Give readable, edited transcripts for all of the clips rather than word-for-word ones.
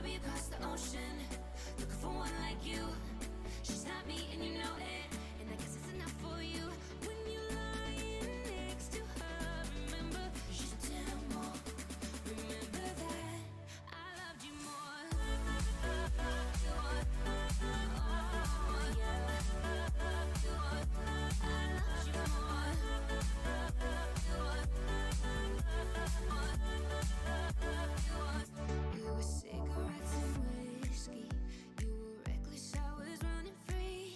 I'll be across the ocean, looking for one like you. She's not me and you know it, and I guess it's enough for you. When you're lying next to her, remember, je t'aime. Remember that I loved you more. We were cigarettes and whiskey. You were reckless, I was running free.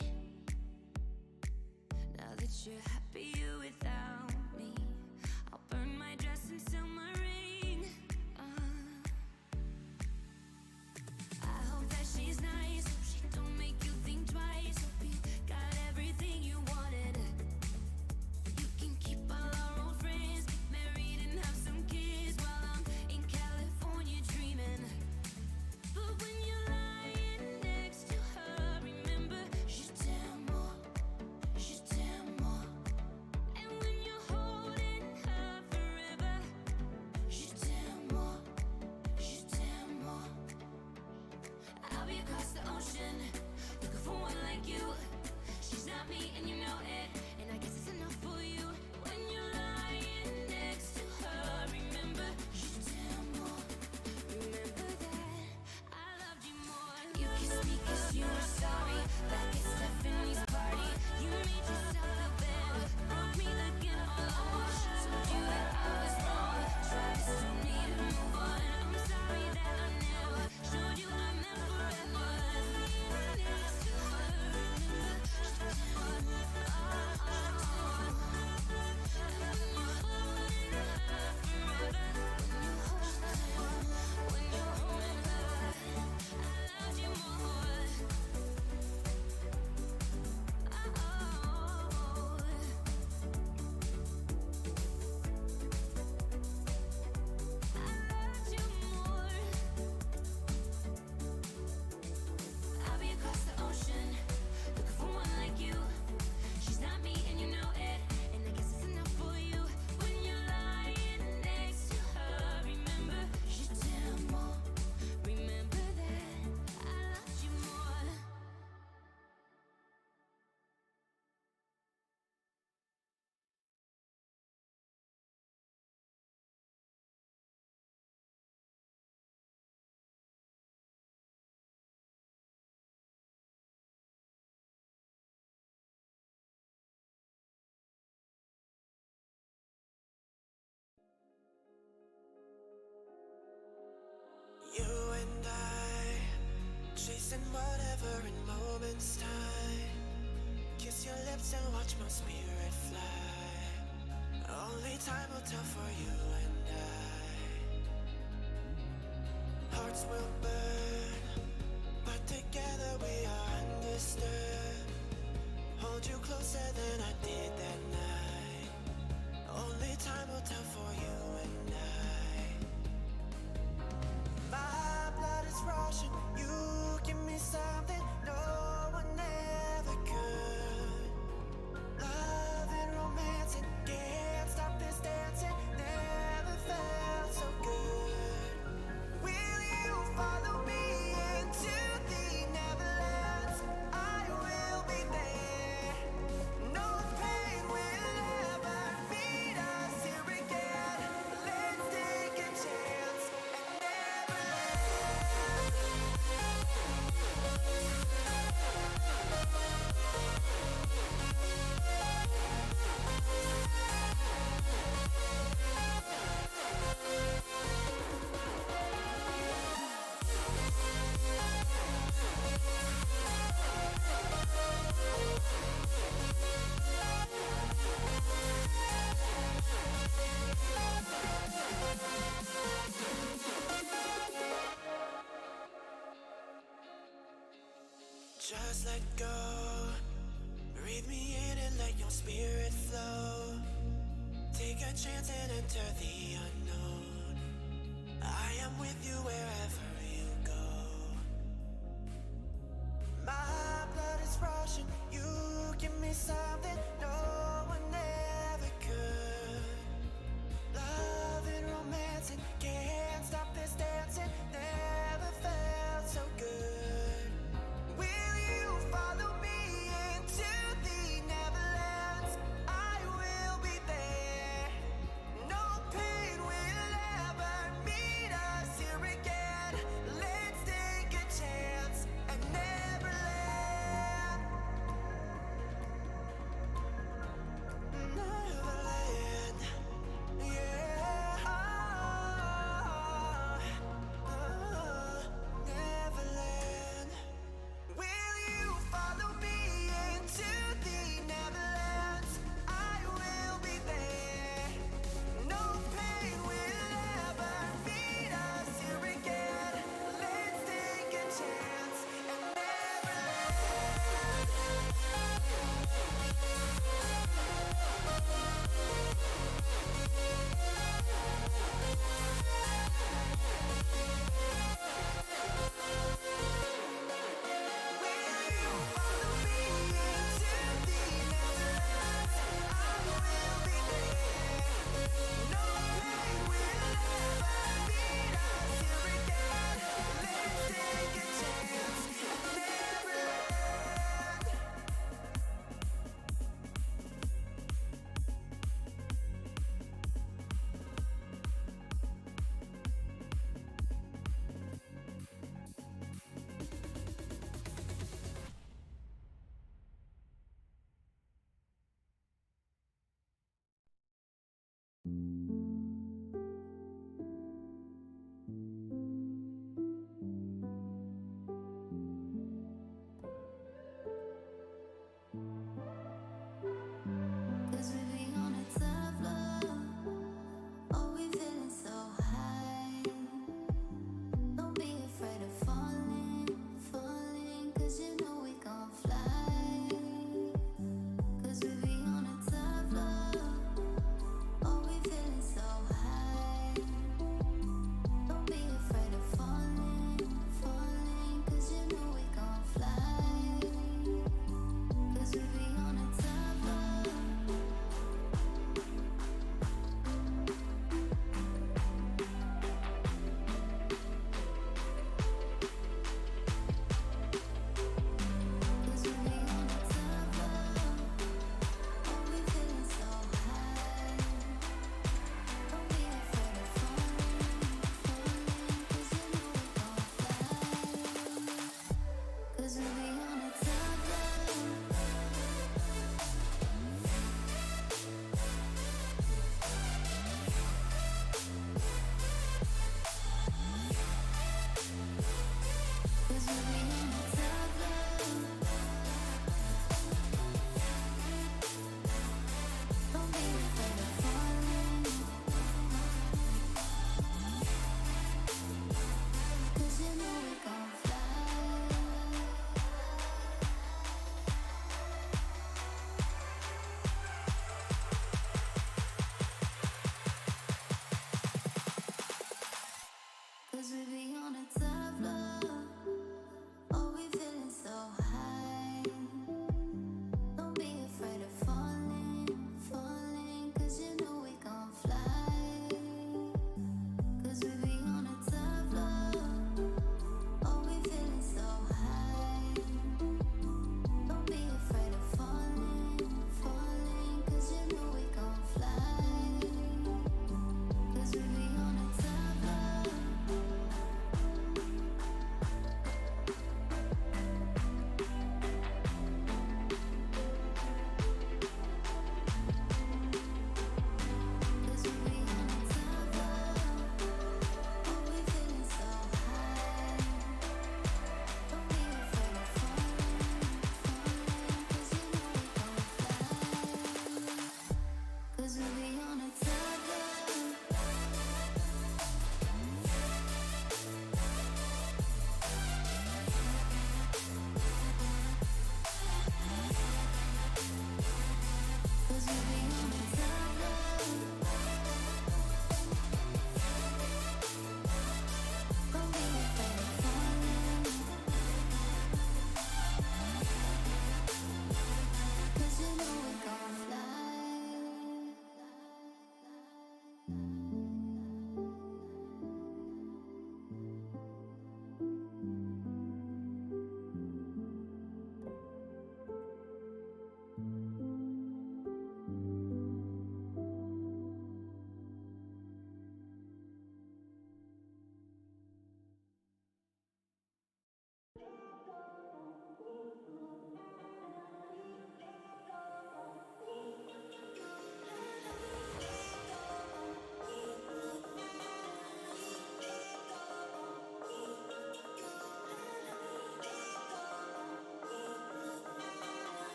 Now that you're happier without me, I'll burn my dress and sell my ring. I hope that she's nice, hope she don't make you think twice. Hope you got everything you wanted. You can keep all our old friends, get married and have some kids while I'm in California dreaming. But when you're lying next to her, remember, je t'aime, je t'aime. And when you're holding her forever, je t'aime, je t'aime. I'll be across the ocean, looking for one like you. She's not me and you know it, and I guess it's enough for you. When you're lying next to her, remember, je t'aime. Remember that I loved you more. You kissed me 'cause you were sorry. Back at Stephanie's party, you made yourself feel better. Broke me again all over. She told you that I was wrong. Tried to still need to move on. I'm sorry that I never showed you I meant forever. Next to her, remember, je t'aime. When you're holding her, I loved you more. I loved you more. I'll be across the ocean, looking for one like you. She's not me and you know it, and I guess it's enough for you. When you're lying next to her, remember, je t'aime. Remember that I loved you more. You and I, chasing whatever in moments time. Kiss your lips and watch my spirit fly. Only time will tell for you and I. Hearts will burn, but together we are undisturbed. Hold you closer than I did that night. Only time will tell for you and I. My blood is rushing, you give me something no one ever could. Love and romance and can't stop this dancing. Never felt so good. Will you follow me into the Neverlands? I will be there. No pain will ever meet us here again. Let's take a chance and just let go. Breathe me in and let your spirit flow. Take a chance and enter the unknown. I am with you wherever you go. My blood is rushing, you give me something no one ever could. Love and romance and can't stop this dancing. Never felt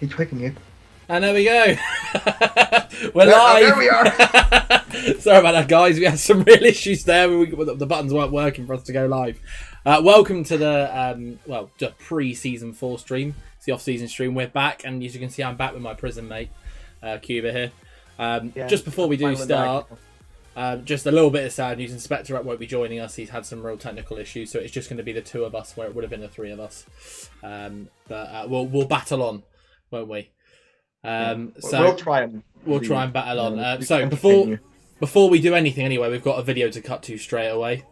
He's clicking you. And there we go. We're live. There we are. Sorry about that, guys. We had some real issues there. The buttons weren't working for us to go live. Welcome to the pre-season 4 stream. It's the off-season stream. We're back, and as you can see, I'm back with my prison mate, Cuba here. Just before we do start, just a little bit of sad news. Inspector won't be joining us. He's had some real technical issues, so it's just going to be the 2 of us, where it would have been the 3 of us. But we'll battle on, won't we? So we'll try and battle on. So before we do anything, anyway, we've got a video to cut to straight away.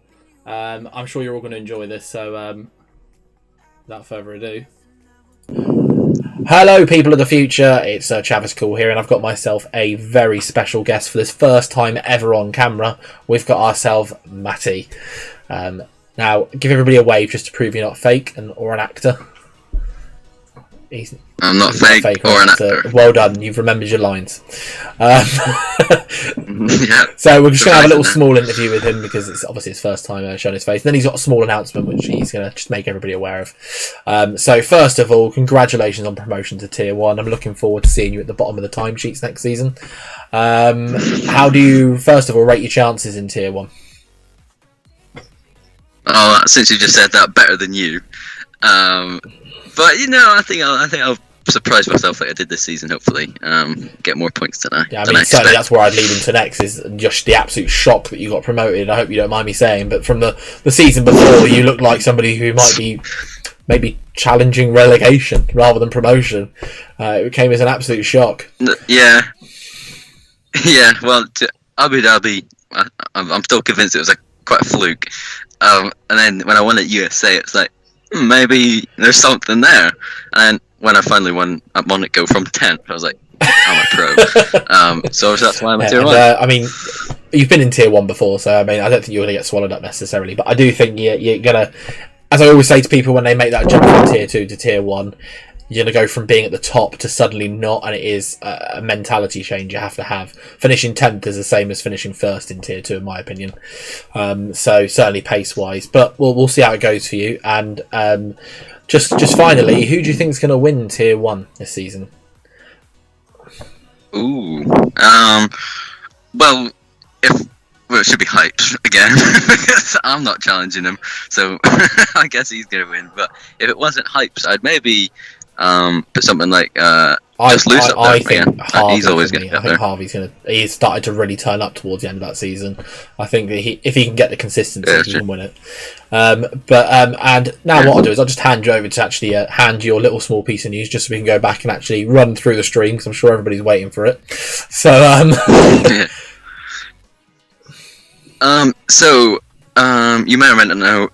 I'm sure you're all going to enjoy this. So without further ado, hello, people of the future. It's Travis Cool here, and I've got myself a very special guest for this first time ever on camera. We've got ourselves Matty. Now, give everybody a wave just to prove you're not fake or an actor. I'm not fake or an actor. Well done, you've remembered your lines. Yeah, so we're just going to have a little small interview with him because it's obviously his first time showing his face. And then he's got a small announcement which he's going to just make everybody aware of. So first of all, congratulations on promotion to Tier 1. I'm looking forward to seeing you at the bottom of the timesheets next season. How do you, first of all, rate your chances in Tier 1? Oh, since you just said that, better than you. But I think I'll surprise myself like I did this season. Hopefully, get more points than I. Yeah, I mean, certainly that's where I'd lead into next. Is just the absolute shock that you got promoted. I hope you don't mind me saying, but from the season before, you looked like somebody who might be maybe challenging relegation rather than promotion. It came as an absolute shock. Yeah. Well, to Abu Dhabi, I'm still convinced it was quite a fluke. And then when I won at USA, it's like, maybe there's something there. And when I finally won at Monaco from 10th, I was like, I'm a pro. So that's why I'm a Tier 1. I mean, you've been in Tier 1 before, so I mean, I don't think you're going to get swallowed up necessarily. But I do think you're going to, as I always say to people when they make that jump from Tier 2 to Tier 1, you're going to go from being at the top to suddenly not, and it is a mentality change you have to have. Finishing 10th is the same as finishing first in Tier 2, in my opinion. So certainly pace-wise. But we'll see how it goes for you. And just finally, who do you think is going to win Tier 1 this season? Ooh. Well, it should be hyped again because I'm not challenging him, so I guess he's going to win. But if it wasn't hyped, I'd maybe put something like just loose up there. I think he's always going to. I think Harvey's going to. He's started to really turn up towards the end of that season. I think that if he can get the consistency, he can win it. And now what I'll do is I'll just hand you over to actually hand your little small piece of news, just so we can go back and actually run through the stream because I'm sure everybody's waiting for it. So you may or may not know,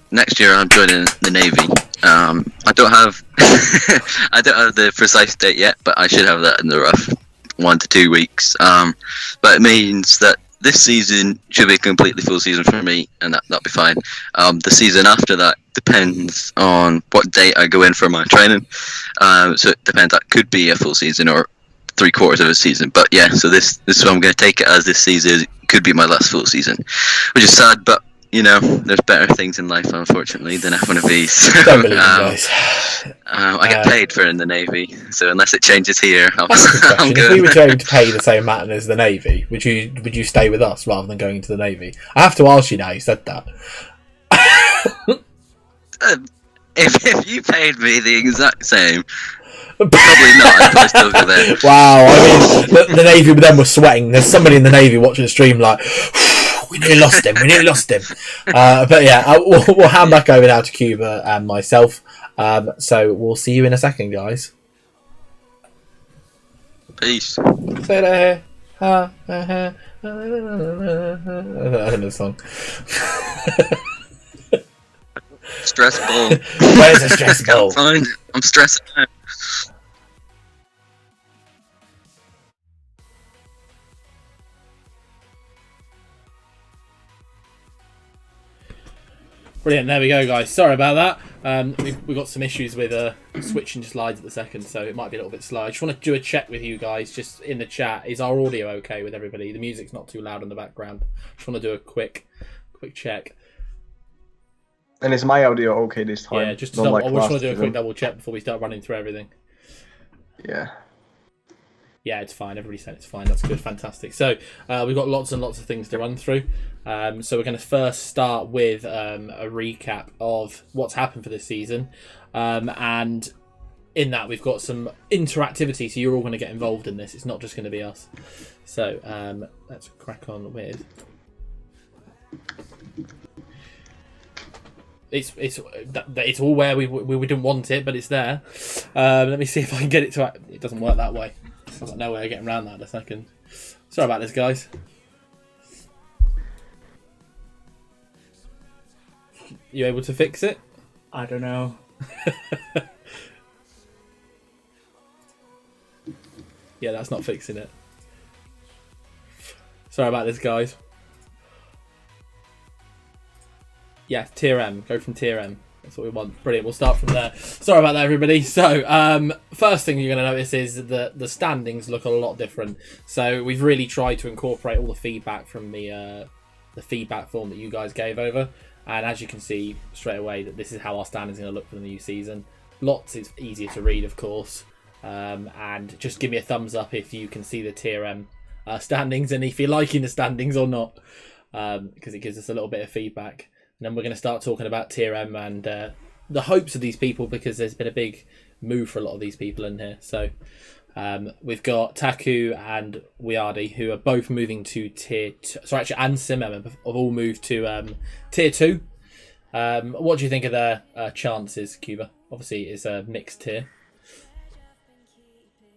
next year I'm joining the Navy. I don't have the precise date yet, but I should have that in the rough 1 to 2 weeks. But it means that this season should be a completely full season for me, and that'll be fine. The season after that depends on what date I go in for my training. So it depends. That could be a full season or 3/4 of a season. But yeah, so this is what I'm going to take it as. This season could be my last full season, which is sad, but there's better things in life, unfortunately, than F1ABEEZ. Don't believe guys. I get paid for in the Navy, so unless it changes here, I'm good. If we were going to pay the same amount as the Navy, would you stay with us rather than going into the Navy? I have to ask you now. You said that. If you paid me the exact same, probably not. I'd probably still go there. Wow, I mean, the Navy then was sweating. There's somebody in the Navy watching the stream like, we nearly lost him. But yeah, we'll hand back over now to Cuba and myself. So we'll see you in a second, guys. Peace. Say that. I don't know the song. Stress ball. Where's the stress ball? Can't find it. I'm stressing out. Brilliant, there we go, guys. Sorry about that. We've got some issues with switching slides at the second, so it might be a little bit slow. I just want to do a check with you guys, just in the chat. Is our audio okay with everybody? The music's not too loud in the background. Just want to do a quick check. And is my audio okay this time? Yeah, I just want to do a quick double check before we start running through everything. Yeah. Yeah, it's fine. Everybody said it's fine. That's good. Fantastic. So we've got lots and lots of things to run through. So we're going to first start with a recap of what's happened for this season. And in that, we've got some interactivity. So you're all going to get involved in this. It's not just going to be us. So let's crack on with... It's all where we didn't want it, but it's there. Let me see if I can get it to... It doesn't work that way. I've got no way of getting around that in a second. Sorry about this, guys. You able to fix it? I don't know. Yeah, that's not fixing it. Sorry about this, guys. Yeah, tier M. Go from tier M. That's what we want. Brilliant. We'll start from there. Sorry about that, everybody. So, first thing you're going to notice is that the standings look a lot different. So, we've really tried to incorporate all the feedback from the feedback form that you guys gave over. And as you can see straight away, that this is how our standings are going to look for the new season. Lots is easier to read, of course. And just give me a thumbs up if you can see the tier M standings and if you're liking the standings or not, because it gives us a little bit of feedback. And then we're going to start talking about tier M and the hopes of these people, because there's been a big move for a lot of these people in here. So we've got Taku and Weardy, who are both moving to tier 2. Sorry, actually, and Simem have all moved to tier 2. What do you think of their chances, Cuba? Obviously, it's a mixed tier.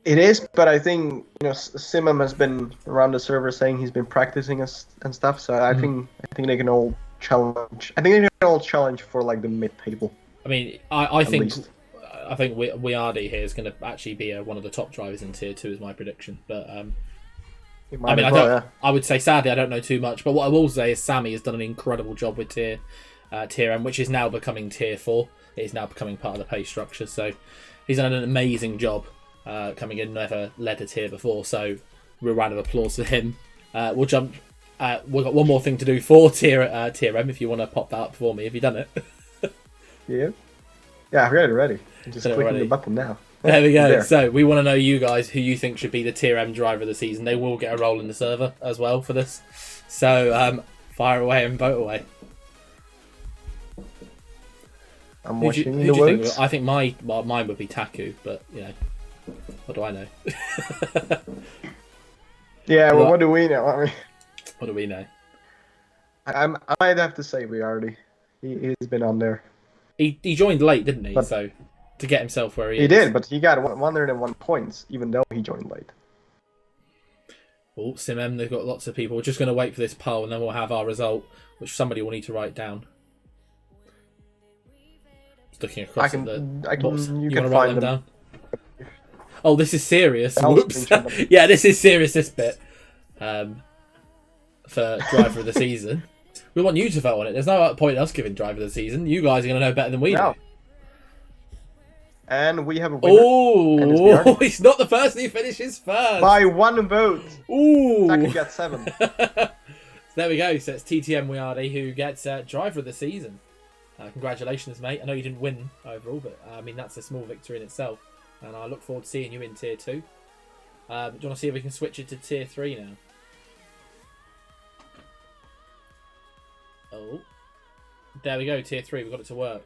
It is, but I think Simem has been around the server saying he's been practicing and stuff. So I think they can all challenge. I think they can all challenge for like the mid table. I mean, I think Weardy here is going to actually be one of the top drivers in tier 2 is my prediction. But I would say sadly I don't know too much. But what I will say is Sammy has done an incredible job with tier M, which is now becoming tier 4. It is now becoming part of the pay structure. So he's done an amazing job. Coming in, never led a tier before, so real round of applause to him. We'll jump. We've got one more thing to do for tier M. If you want to pop that up for me, have you done it? Yeah, I've got it already. I'm just clicking the button now. There we go. So we want to know you guys who you think should be the tier M driver of the season. They will get a role in the server as well for this. So fire away and vote away. I'm watching the votes. I think mine would be Taku, but what do I know? Yeah, well, what do we know? I mean, what do we know? I might have to say Weardy. He's been on there. He joined late, didn't he? So to get himself where he is. He did, but he got 101 points, even though he joined late. Oh, Simem, they've got lots of people. We're just going to wait for this poll, and then we'll have our result, which somebody will need to write down. Just looking across at the... You can want to write find them them. down? Oh, this is serious. Whoops. Yeah, this is serious, this bit. For driver of the season. We want you to vote on it. There's no point in us giving driver of the season. You guys are going to know better than we do. And we have a winner. Oh, he's not the person who finishes first. By 1 vote. Ooh. Taku got 7. So there we go. So it's TTM Weardy who gets driver of the season. Congratulations, mate. I know you didn't win overall, but I mean, that's a small victory in itself. And I look forward to seeing you in tier 2. Do you want to see if we can switch it to tier 3 now? Oh. There we go, tier 3. We've got it to work.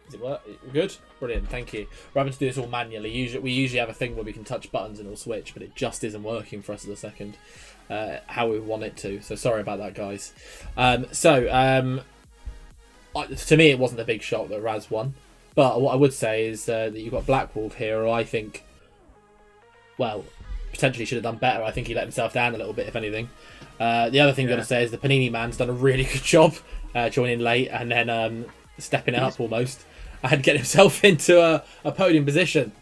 Does it work? Good? Brilliant, thank you. We're having to do this all manually. We usually have a thing where we can touch buttons and it'll switch, but it just isn't working for us at the second. How we want it to. So sorry about that, guys. To me, it wasn't a big shock that Raz won. But what I would say is that you've got Blackwolf here, who I think, well, potentially should have done better. I think he let himself down a little bit, if anything. The other thing I've got to say is the Panini man's done a really good job joining late and then stepping it up almost and getting himself into a podium position.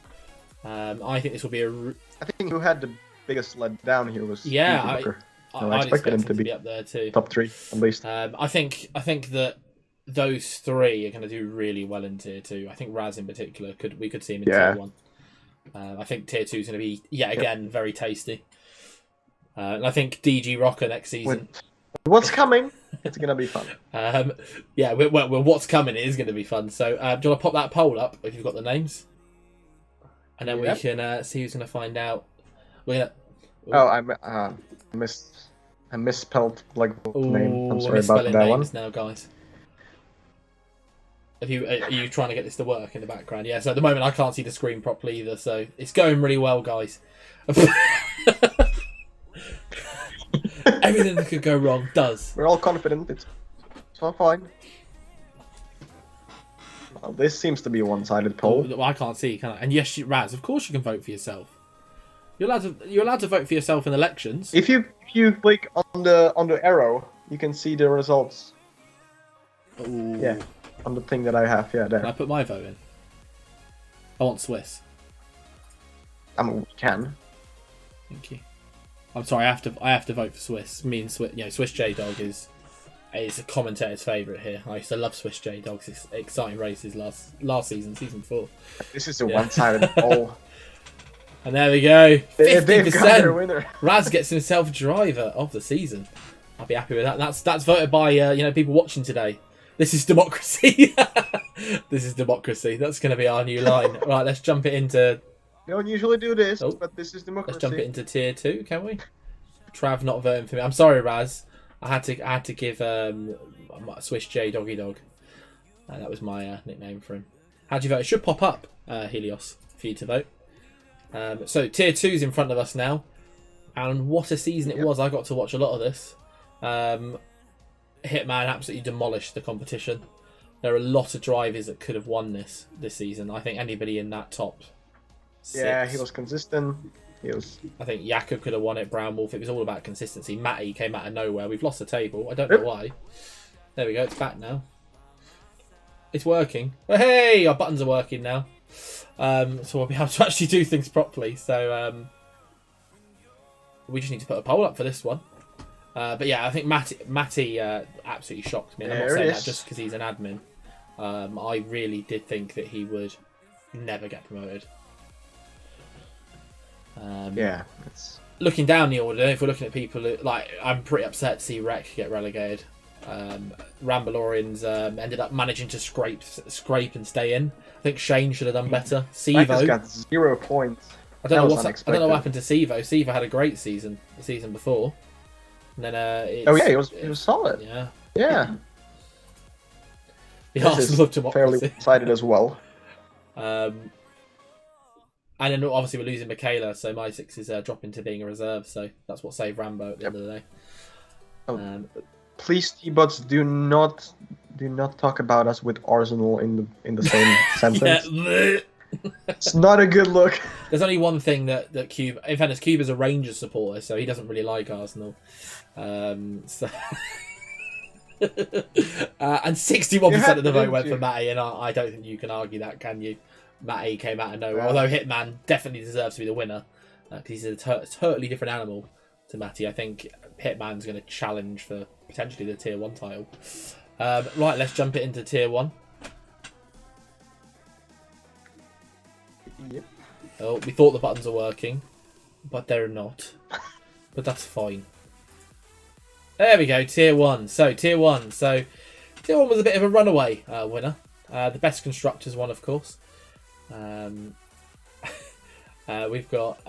I think this will be I think who had the biggest letdown here was I expected him to be up there too. Top 3, at least. I think that those 3 are going to do really well in tier 2. I think Raz in particular we could see him in tier 1. I think tier 2 is going to be again very tasty. And I think DG Rocker next season. What's coming? It's going to be fun. What's coming is going to be fun. So do you want to pop that poll up if you've got the names? and then we can see who's going to find out. We're gonna. Oh, I misspelled like the Ooh, name. I'm we're sorry about misspelling that one. names now, guys. Are you trying to get this to work in the background? Yeah. So at the moment I can't see the screen properly either. So it's going really well, guys. Everything that could go wrong does. We're all confident. It's all fine. Well, this seems to be a one-sided poll. Oh, I can't see, can I? And yes, Raz, of course you can vote for yourself. You're allowed to vote for yourself in elections. If you click on the arrow, you can see the results. Ooh. Yeah, on the thing that I have. Yeah, Can I there. put my vote in? I want Swiss. I mean, we can. Thank you. I'm sorry, I have to vote for Swiss. Me and Swiss J Dog is a commentator's favourite here. I used to love Swiss J Dogs. It's exciting races last season, season 4. This is a one-sided poll. And there we go. They've got their 50%. winner. Raz gets himself driver of the season. I'll be happy with that. That's voted by people watching today. This is democracy. This is democracy. That's going to be our new line. Right, let's jump it into. We don't usually do this, Oh. but this is democracy. Let's jump it into tier 2, can we? Trav not voting for me. I'm sorry, Raz. I had to give Swiss J Doggy Dog. That was my nickname for him. How do you vote? It should pop up, Helios, for you to vote. So tier 2's in front of us now, and what a season it was. I got to watch a lot of this. Hitman absolutely demolished the competition. There are a lot of drivers that could have won this season. I think anybody in that top 6. Yeah, he was consistent. I think Yaka could have won it, Brown Wolf. It was all about consistency. Matty came out of nowhere. We've lost the table. I don't know why. There we go. It's back now. It's working. Oh, hey, our buttons are working now. So we'll be able to actually do things properly. So we just need to put a poll up for this one. But yeah, I think Matty absolutely shocked me. And I'm not saying that just because he's an admin. I really did think that he would never get promoted. Yeah, it's Looking down the order, if we're looking at people who, like, I'm pretty upset to see Rec get relegated. Rambalorians ended up managing to scrape and stay in. I think Shane should have done better. Max Sevo got 0 points. I don't know unexpected. what happened to Sevo. Sevo had a great season the season before. And then Oh yeah, he was solid. Yeah. Yeah. The This is Arsenal of democracy. fairly one-sided as well. And then obviously we're losing Michaela, so my 6 is dropping to being a reserve. So that's what saved Rambo at the end of the day. Oh. Please, T-bots, do not talk about us with Arsenal in the same sentence. Yeah. It's not a good look. There's only one thing that Cube. In fairness, Cube is a Rangers supporter, so he doesn't really like Arsenal. And 61% of the vote went for Matty, and I don't think you can argue that, can you? Matty came out of nowhere. Although Hitman definitely deserves to be the winner because he's a totally different animal to Matty. I think Hitman's going to challenge for potentially the tier 1 title. Right, let's jump it into tier 1. Yep. Oh, we thought the buttons are working, but they're not. But that's fine. There we go, tier 1. So tier 1 was a bit of a runaway winner. The best constructors one, of course. We've got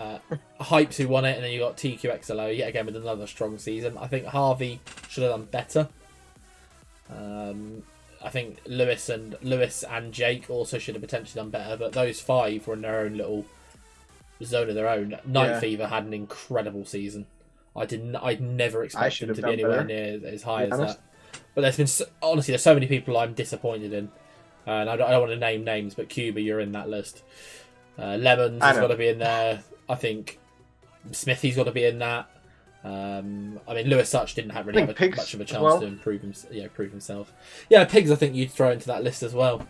Hypes who won it, and then you got TQXLO yet again with another strong season. I think Harvey should have done better. I think Lewis and Jake also should have potentially done better, but those 5 were in their own little zone of their own. Night Fever had an incredible season. I'd never expected him to be anywhere near as high as that. But there's so many people I'm disappointed in. And I don't want to name names, but Cuba, you're in that list. Lemons has got to be in there. I think Smithy's got to be in that. I mean, Lewis Such didn't have much of a chance to prove himself. Yeah, Pigs, I think you'd throw into that list as well.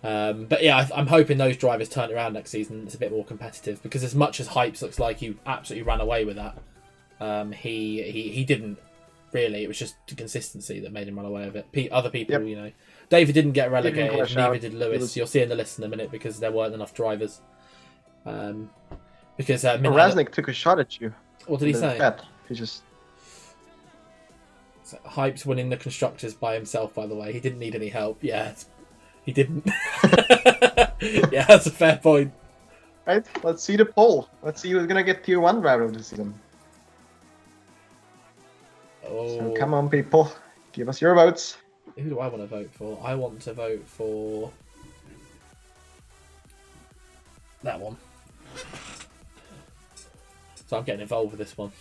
But yeah, I'm hoping those drivers turn it around next season. It's a bit more competitive because as much as Hypes looks like he absolutely ran away with that, he didn't really. It was just the consistency that made him run away with it. Other people, David didn't get relegated, neither did Lewis. You'll see in the list in a minute because there weren't enough drivers. Because Raznik took a shot at you. What did he say? He just Hypes winning the constructors by himself. By the way, he didn't need any help. Yeah, he didn't. Yeah, that's a fair point. Right? Let's see the poll. Let's see who's gonna get tier 1 driver of the season. Oh, So come on, people. Give us your votes. who do I want to vote for? I want to vote for that one. So I'm getting involved with this one.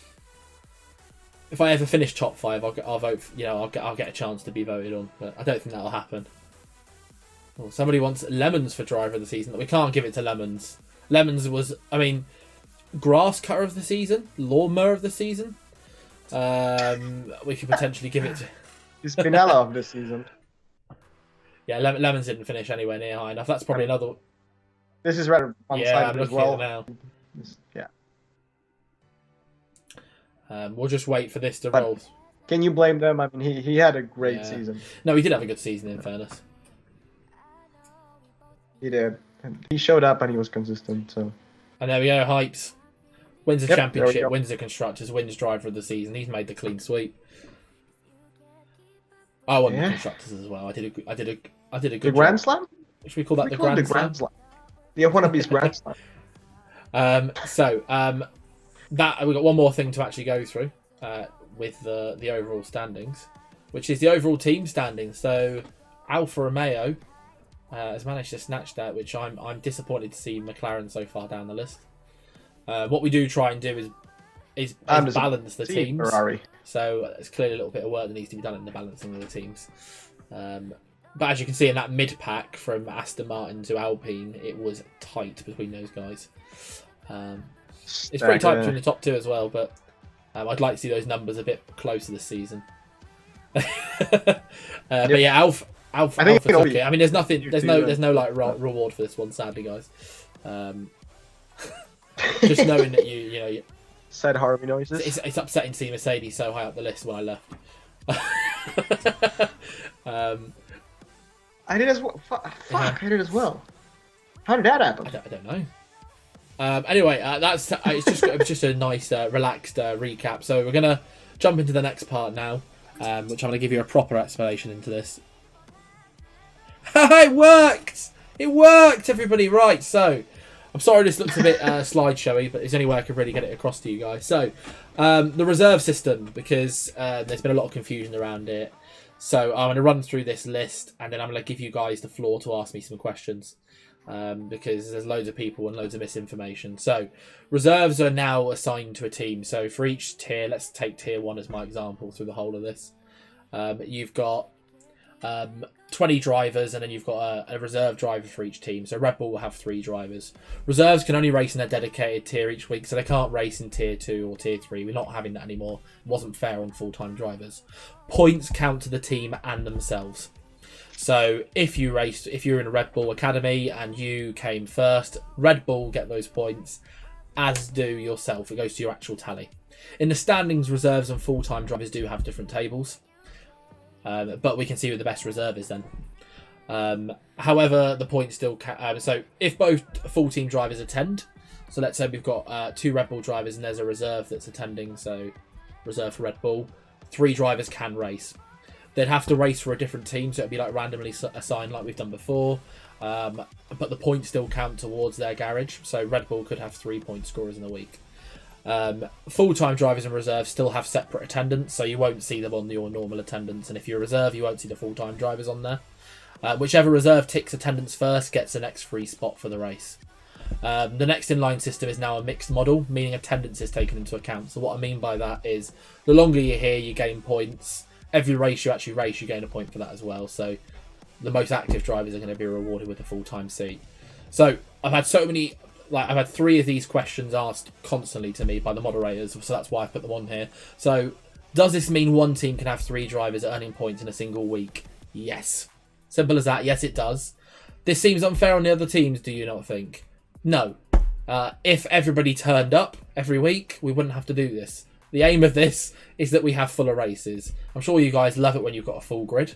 If I ever finish top 5, I'll vote. I'll get a chance to be voted on, but I don't think that'll happen. Oh, somebody wants Lemons for driver of the season. We can't give it to Lemons. Lemons was, grass cutter of the season, lawnmower of the season. We could potentially give it to. The Spinella of the season. Yeah, Lemons didn't finish anywhere near high enough. That's probably another. This is rather Yeah, I'm one-sided as looking at well. it now. Yeah. We'll just wait for this to But- roll. Can you blame them? I mean, he had a great Yeah. season. No, he did have a good season, in fairness. He did. And he showed up and he was consistent. So And there we go, Hypes. Wins a Yep, there we championship, go. wins the constructors, wins driver of the season. He's made the clean sweep. I won the Yeah. constructors as well. I did a good the job. Grand Slam? Should we call that We the call it Grand Slam? The F1ABEEZ Grand Slam. That we've got one more thing to actually go through with the overall standings, which is the overall team standings. So Alfa Romeo has managed to snatch that, which I'm disappointed to see McLaren so far down the list. What we do try and do is balance the teams. Ferrari. So there's clearly a little bit of work that needs to be done in the balancing of the teams. But as you can see in that mid pack from Aston Martin to Alpine, it was tight between those guys. It's pretty tight between the top two as well, but I'd like to see those numbers a bit closer this season. But yeah, Alpha took it. I mean, there's no like reward for this one, sadly, guys. Just knowing that you Said Harvey noises. it's upsetting to see Mercedes so high up the list when I left. I did as well. Fuck, I did as well. How did that happen? I don't know. Anyway, it was just a nice, relaxed recap. So we're gonna jump into the next part now, which I'm gonna give you a proper explanation into this. It worked! It worked, everybody. Right, so I'm sorry this looks a bit slideshowy, but it's the only way I could really get it across to you guys. So the reserve system, because there's been a lot of confusion around it. So I'm going to run through this list, and then I'm going to give you guys the floor to ask me some questions, because there's loads of people and loads of misinformation. So reserves are now assigned to a team. So for each tier, let's take tier 1 as my example through the whole of this. You've got 20 drivers, and then you've got a reserve driver for each team. So Red Bull will have 3 drivers. Reserves can only race in a dedicated tier each week, so they can't race in tier 2 or tier 3. We're not having that anymore. It wasn't fair on full-time drivers. Points count to the team and themselves. So if you're in a Red Bull Academy and you came first, Red Bull get those points, as do yourself. It goes to your actual tally. In the standings, reserves and full-time drivers do have different tables. But we can see who the best reserve is then. However, the points still so if both full team drivers attend, so let's say we've got 2 Red Bull drivers and there's a reserve that's attending, so reserve for Red Bull, 3 drivers can race. They'd have to race for a different team, so it'd be like randomly assigned like we've done before, but the points still count towards their garage, so Red Bull could have 3 point scorers in a week. Full-time drivers and reserves still have separate attendance, so you won't see them on your normal attendance, and if you're a reserve you won't see the full-time drivers on there. Whichever reserve ticks attendance first gets the next free spot for the race. The next inline system is now a mixed model, meaning attendance is taken into account. So what I mean by that is the longer you're here you gain points. Every race you actually race you gain a point for that as well, so the most active drivers are going to be rewarded with a full-time seat. So I've had 3 of these questions asked constantly to me by the moderators, so that's why I put them on here. So, does this mean one team can have 3 drivers earning points in a single week? Yes. Simple as that. Yes, it does. This seems unfair on the other teams, do you not think? No. If everybody turned up every week, we wouldn't have to do this. The aim of this is that we have fuller races. I'm sure you guys love it when you've got a full grid.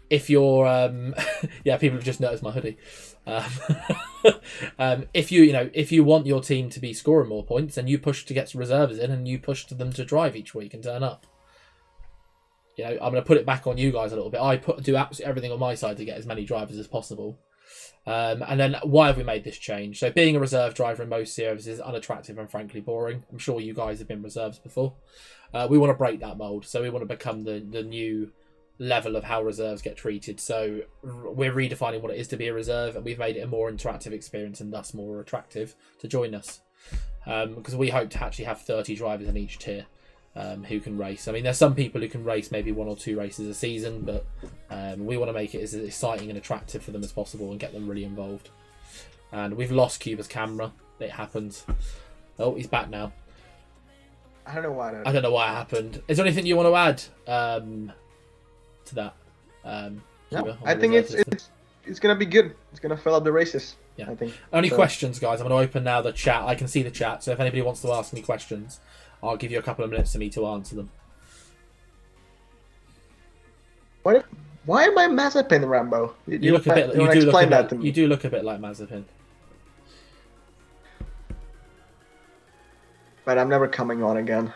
If you're... yeah, people have just noticed my hoodie. If you want your team to be scoring more points, then you push to get reserves in and you push to them to drive each week and turn up. I'm going to put it back on you guys a little bit. I do absolutely everything on my side to get as many drivers as possible. And then why have we made this change? So being a reserve driver in most series is unattractive and frankly boring. I'm sure you guys have been reserves before. We want to break that mold. So we want to become the new level of how reserves get treated. So we're redefining what it is to be a reserve, and we've made it a more interactive experience and thus more attractive to join us. Because we hope to actually have 30 drivers in each tier who can race. I mean, there's some people who can race maybe 1 or 2 races a season, but we want to make it as exciting and attractive for them as possible and get them really involved. And we've lost Cuba's camera. It happens. Oh, he's back now. I don't know why. I don't know why it happened. Is there anything you want to add to that? No, I think it's gonna be good. It's gonna fill up the races. Yeah. I think. Only questions, guys. I'm going to open now the chat. I can see the chat, so if anybody wants to ask any questions, I'll give you a couple of minutes for me to answer them. Why am I Mazepin, Rambo? You look a bit. You do look a bit. You do look a bit like Mazepin. But I'm never coming on again.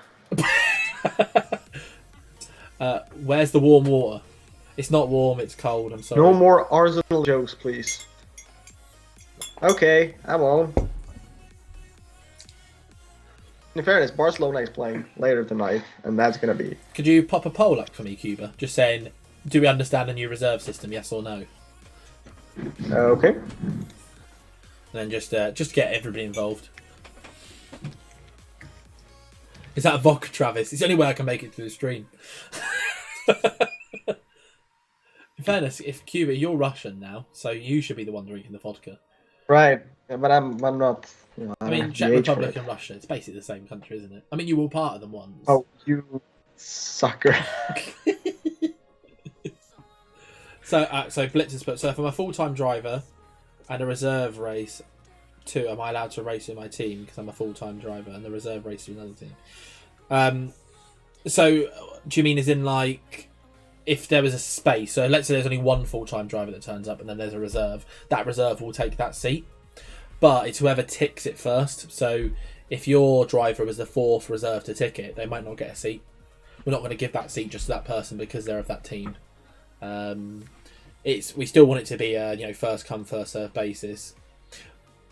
Where's the warm water? It's not warm. It's cold. I'm sorry. No more Arsenal jokes, please. Okay, I'm on. In fairness, Barcelona is playing later tonight, and that's gonna be. Could you pop a poll up for me, Cuba? Just saying, do we understand the new reserve system? Yes or no? Okay. And then just get everybody involved. Is that a vodka, Travis? It's the only way I can make it through the stream. In fairness, if Cuba, you're Russian now, so you should be the one drinking the vodka. Right, but I'm not. You know, I mean, Czech Republic and Russia, it's basically the same country, isn't it? I mean, you were part of them once. Oh, you sucker. So Blitz has put, so if I'm a full-time driver and a reserve race, am I allowed to race with my team because I'm a full-time driver and the reserve race with another team? So do you mean as in like if there was a space? So let's say there's only one full-time driver that turns up and then there's a reserve. That reserve will take that seat, but it's whoever ticks it first. So if your driver was the 4th reserve to tick it, they might not get a seat. We're not going to give that seat just to that person because they're of that team. We still want it to be a first come first serve basis,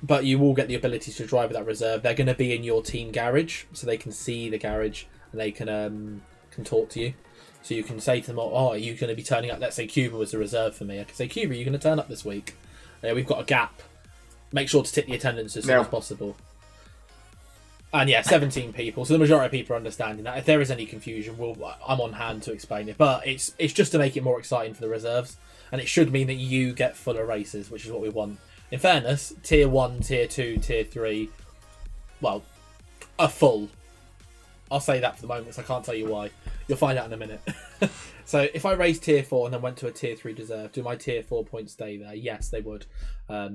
but you will get the ability to drive with that reserve. They're going to be in your team garage, so they can see the garage and they can talk to you. So you can say to them, "Oh, are you going to be turning up?" Let's say Cuba was the reserve for me. I can say, "Cuba, are you going to turn up this week? We've got a gap. Make sure to tick the attendance as soon as possible." And yeah, 17 people. So the majority of people are understanding that. If there is any confusion, I'm on hand to explain it. But it's just to make it more exciting for the reserves. And it should mean that you get fuller races, which is what we want. In fairness, Tier 1, Tier 2, Tier 3, well, are full. I'll say that for the moment, because I can't tell you why. You'll find out in a minute. So if I raised Tier 4 and then went to a Tier 3 reserve, do my Tier 4 points stay there? Yes, they would.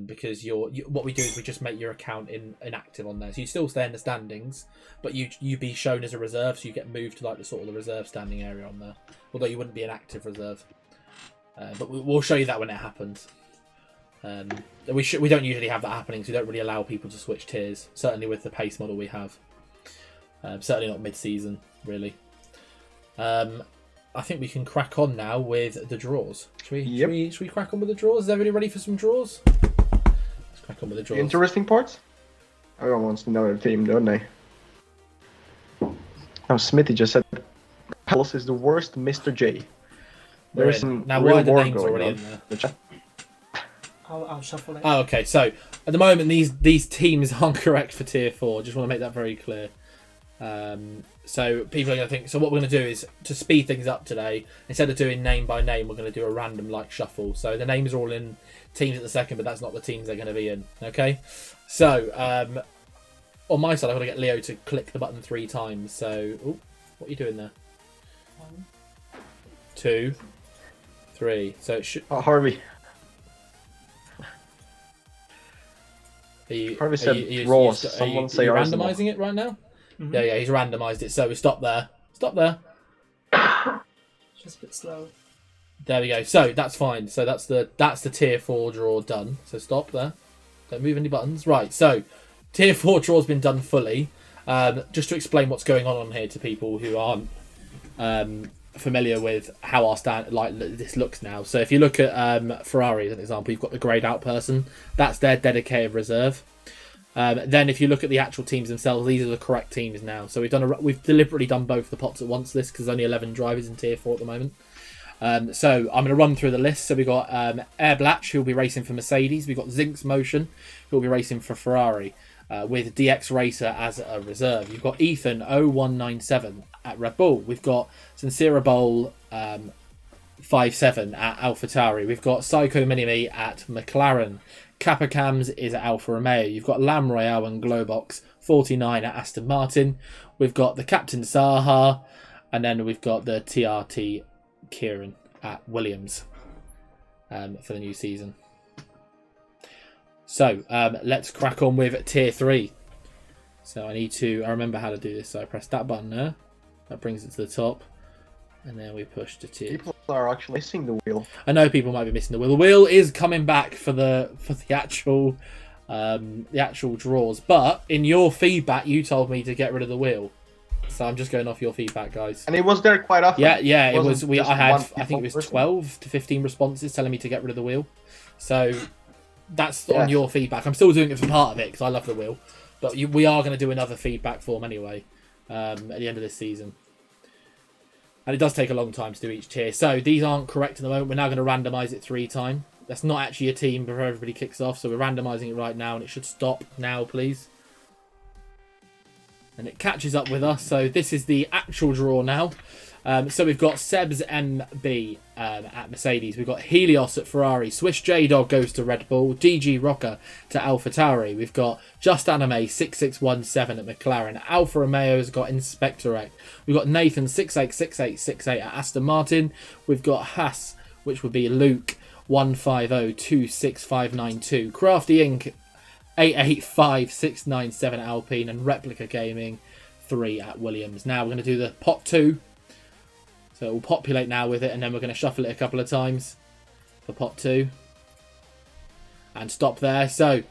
Because what we do is we just make your account inactive on there. So you still stay in the standings, but you be shown as a reserve, so you get moved to like the reserve standing area on there. Although you wouldn't be an active reserve. But we'll show you that when it happens. We don't usually have that happening, so we don't really allow people to switch tiers. Certainly with the pace model we have. Certainly not mid-season, really. I think we can crack on now with the draws. Should we crack on with the draws? Is everybody ready for some draws? Let's crack on with the draws. Interesting parts? Everyone wants to know the team, don't they? Oh, Smithy just said Palace is the worst Mr. J. There's some now real why are the war names going already on. in there? I'll shuffle it. Oh, okay. So at the moment, these teams aren't correct for Tier 4. Just want to make that very clear. So people are going to think. So what we're going to do is to speed things up today. Instead of doing name by name, we're going to do a random like shuffle. So the names are all in teams at the second, but that's not the teams they're going to be in. Okay. So on my side, I've got to get Leo to click the button 3 times. So what are you doing there? 1, 2, 3. So it should. Oh, Harvey. Harvey said draw. Someone say Arsenal. Randomising it right now? Mm-hmm. Yeah, he's randomised it. So we stop there. Stop there. Just a bit slow. There we go. So that's fine. So that's the Tier 4 draw done. So stop there. Don't move any buttons. Right. So Tier 4 draw's been done fully. Just to explain what's going on here to people who aren't familiar with how our this looks now. So if you look at Ferrari as an example, you've got the greyed out person. That's their dedicated reserve. Then if you look at the actual teams themselves, these are the correct teams now. So we've deliberately done both the pots at once this because there's only 11 drivers in tier 4 at the moment. So I'm going to run through the list. So we've got Air Blatch, who'll be racing for Mercedes. We've got Zinx Motion, who'll be racing for Ferrari, with DX Racer as a reserve. You've got Ethan 0197 at Red Bull. We've got Sincera Bowl 57 at AlphaTauri. We've got Psycho Minimi at McLaren. Kappa Cams is at Alfa Romeo. You've got Lam Royale and Globox 49 at Aston Martin. We've got the Captain Zaha, and then we've got the TRT Kieran at Williams for the new season. So let's crack on with tier 3. So I remember how to do this. So I press that button there. That brings it to the top. And then we push to tier. People are actually missing the wheel. I know people might be missing the wheel. The wheel is coming back for the actual draws. But in your feedback, you told me to get rid of the wheel. So I'm just going off your feedback, guys. And it was there quite often. Yeah. It was. I think it was person. 12 to 15 responses telling me to get rid of the wheel. So that's on your feedback. I'm still doing it for part of it because I love the wheel. But we are going to do another feedback form anyway at the end of this season. And it does take a long time to do each tier. So these aren't correct at the moment. We're now going to randomise it 3 times. That's not actually a team before everybody kicks off. So we're randomising it right now. And it should stop now, please. And it catches up with us. So this is the actual draw now. So we've got Seb's MB at Mercedes. We've got Helios at Ferrari. Swiss J-Dog goes to Red Bull. DG Rocker to AlphaTauri. We've got Just Anime 6617 at McLaren. Alfa Romeo's got Inspectorect. We've got Nathan 686868 at Aston Martin. We've got Haas, which would be Luke 150-26592. Crafty Inc. 885697 at Alpine. And Replica Gaming 3 at Williams. Now we're going to do the pot 2. So it will populate now with it, and then we're going to shuffle it a couple of times for pot 2. And stop there. So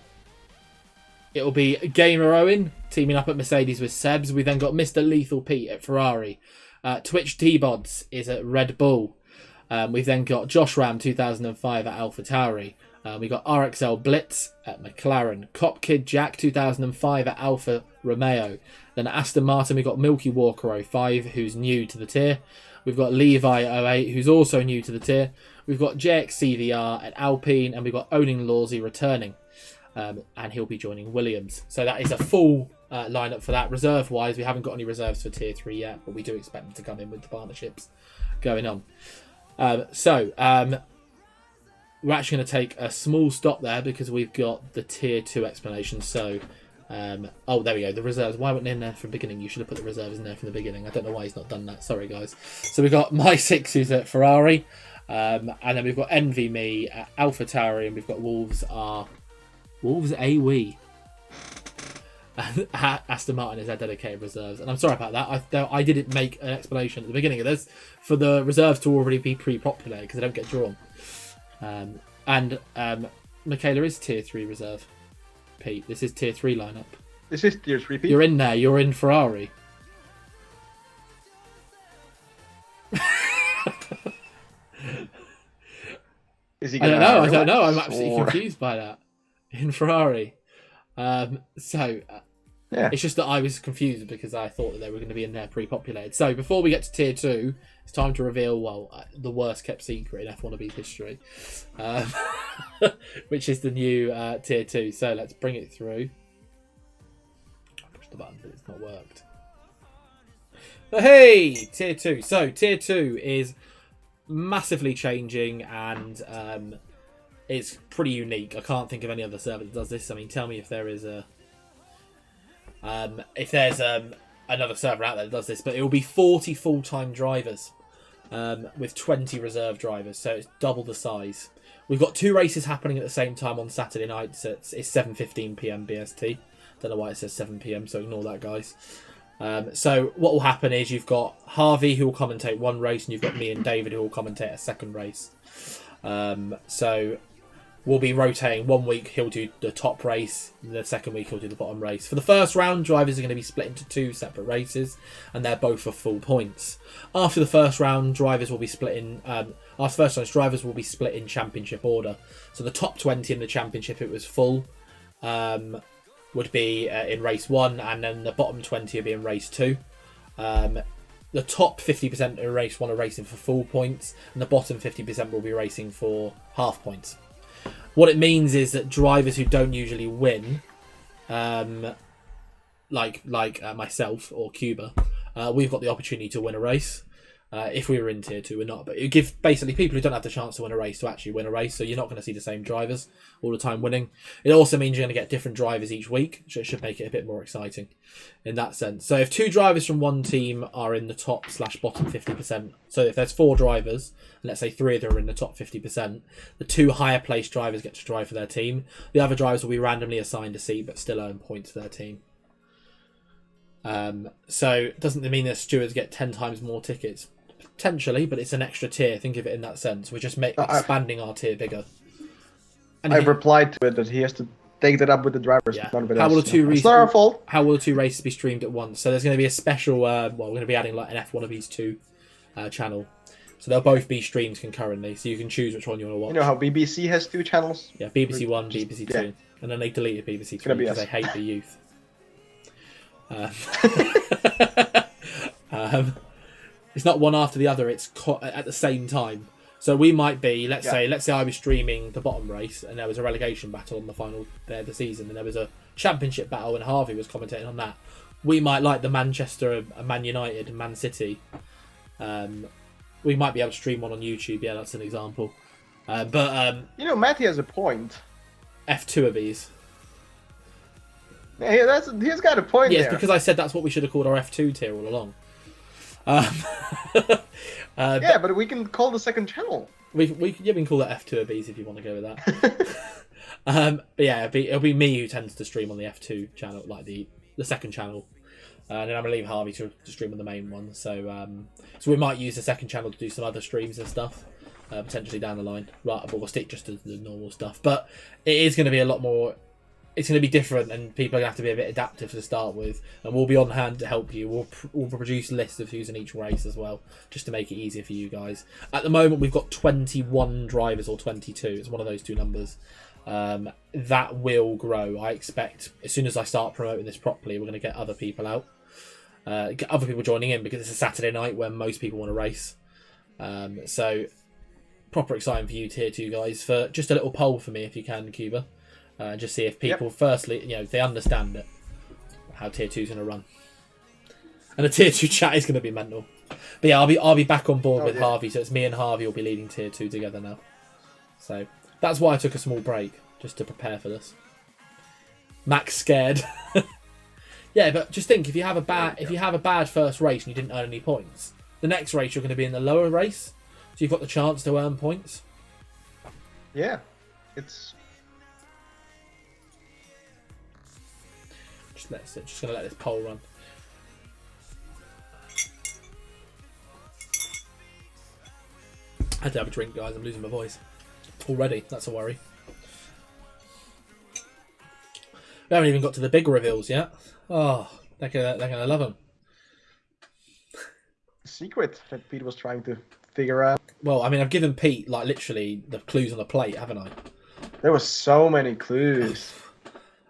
it will be Gamer Owen teaming up at Mercedes with Sebs. We then got Mr. Lethal Pete at Ferrari. Twitch T-Bods is at Red Bull. We've then got Josh Ram 2005 at AlphaTauri. We got RXL Blitz at McLaren. Cop Kid Jack 2005 at Alfa Romeo. Then at Aston Martin, we've got Milky Walker 05, who's new to the tier. We've got Levi 08, who's also new to the tier. We've got JXCVR at Alpine, and we've got Owning Lawsy returning. And he'll be joining Williams. So that is a full lineup for that. Reserve-wise, we haven't got any reserves for tier 3 yet, but we do expect them to come in with the partnerships going on. We're actually going to take a small stop there because we've got the tier 2 explanation. So, there we go. The reserves. Why weren't they in there from the beginning? You should have put the reserves in there from the beginning. I don't know why he's not done that. Sorry, guys. So we've got My Six, who's at Ferrari. And then we've got Envy Me at AlphaTauri. And we've got Wolves AWE. And Aston Martin is our dedicated reserves. And I'm sorry about that. I didn't make an explanation at the beginning of this for the reserves to already be pre-populated because they don't get drawn. Michaela is tier 3 reserve. Pete, this is tier 3 lineup. This is tier 3, Pete. You're in there. You're in Ferrari. Is he I don't gonna know. I'm relax, absolutely or- confused by that. In Ferrari. Yeah. It's just that I was confused because I thought that they were going to be in there pre-populated. So before we get to tier 2, it's time to reveal, the worst kept secret in F1ABEEZ history, which is the new tier 2. So let's bring it through. I pushed the button, but it's not worked. But hey, tier 2. So tier 2 is massively changing and it's pretty unique. I can't think of any other server that does this. I mean, tell me if there is another server out there that does this, but it will be 40 full-time drivers with 20 reserve drivers, so it's double the size. We've got 2 races happening at the same time on Saturday night, so it's 7:15 PM BST. Don't know why it says 7 PM, so ignore that, guys. So what will happen is you've got Harvey who will commentate one race, and you've got me and David who will commentate a second race. So we'll be rotating. 1 week he'll do the top race, the second week he'll do the bottom race. For the first round, drivers are going to be split into 2 separate races, and they're both for full points. After the first round, drivers will be split in. After the first round, drivers will be split in championship order. So the top 20 in the championship, it was full, would be in race 1, and then the bottom 20 will be in race 2. The top 50% in race 1 are racing for full points, and the bottom 50% will be racing for half points. What it means is that drivers who don't usually win, like myself or Cuba, we've got the opportunity to win a race. If we were in tier 2, we're not. But it gives basically people who don't have the chance to win a race to actually win a race. So you're not going to see the same drivers all the time winning. It also means you're going to get different drivers each week, so it should make it a bit more exciting in that sense. So if 2 drivers from one team are in the top/bottom 50%, so if there's 4 drivers, and let's say 3 of them are in the top 50%, the 2 higher placed drivers get to drive for their team. The other drivers will be randomly assigned a seat, but still earn points for their team. So it doesn't mean that stewards get 10 times more tickets. Potentially, but it's an extra tier. Think of it in that sense. We're just expanding our tier bigger. And I've replied to it that he has to take that up with the drivers. Yeah. None of it How will else. the 2 It's not our fault. How will the 2 races be streamed at once? So there's going to be a special. We're going to be adding like an F1ABEEZ 2 channel. So they'll both be streamed concurrently. So you can choose which one you want to watch. You know how BBC has 2 channels? Yeah, BBC 1, BBC 2, and then they deleted BBC 3 because they hate the youth. It's not one after the other, it's at the same time. So we might be, let's say I was streaming the bottom race and there was a relegation battle on the final day of the season, and there was a championship battle and Harvey was commentating on that. We might like the Manchester, Man United, and Man City. We might be able to stream one on YouTube, yeah, that's an example. But You know, Matty has a point. F2ABEEZ. Yeah, he's got a point Yes, there. because I said that's what we should have called our F2 tier all along. Yeah, but we can call the second channel. We can call that F2ABEEZ if you want to go with that. But yeah, it'll be me who tends to stream on the F2 channel, like the second channel, and then I'm gonna leave Harvey to stream on the main one. So we might use the second channel to do some other streams and stuff, potentially down the line. Right, but we'll stick just to the normal stuff. But it is going to be a lot more. It's going to be different, and people are going to have to be a bit adaptive to start with. And we'll be on hand to help you. We'll produce lists of who's in each race as well, just to make it easier for you guys. At the moment, we've got 21 drivers or 22. It's one of those 2 numbers. That will grow. I expect as soon as I start promoting this properly, we're going to get other people out, get other people joining in, because it's a Saturday night when most people want to race. So proper exciting for you, tier 2 guys. For just a little poll for me, if you can, Cuba. Just see if people, firstly, if they understand it, how tier 2 is going to run, and the tier 2 chat is going to be mental. But yeah, I'll be back on board with Harvey, so it's me and Harvey will be leading tier 2 together now. So that's why I took a small break, just to prepare for this. Max scared. Yeah, but just think, if you have a bad first race and you didn't earn any points, the next race you're going to be in the lower race, so you've got the chance to earn points. Yeah, it's. Just gonna let this poll run. I had to have a drink, guys. I'm losing my voice already. That's a worry. We haven't even got to the big reveals yet. Oh, they're gonna love them. Secret that Pete was trying to figure out. Well, I mean, I've given Pete like literally the clues on the plate, haven't I? There were so many clues.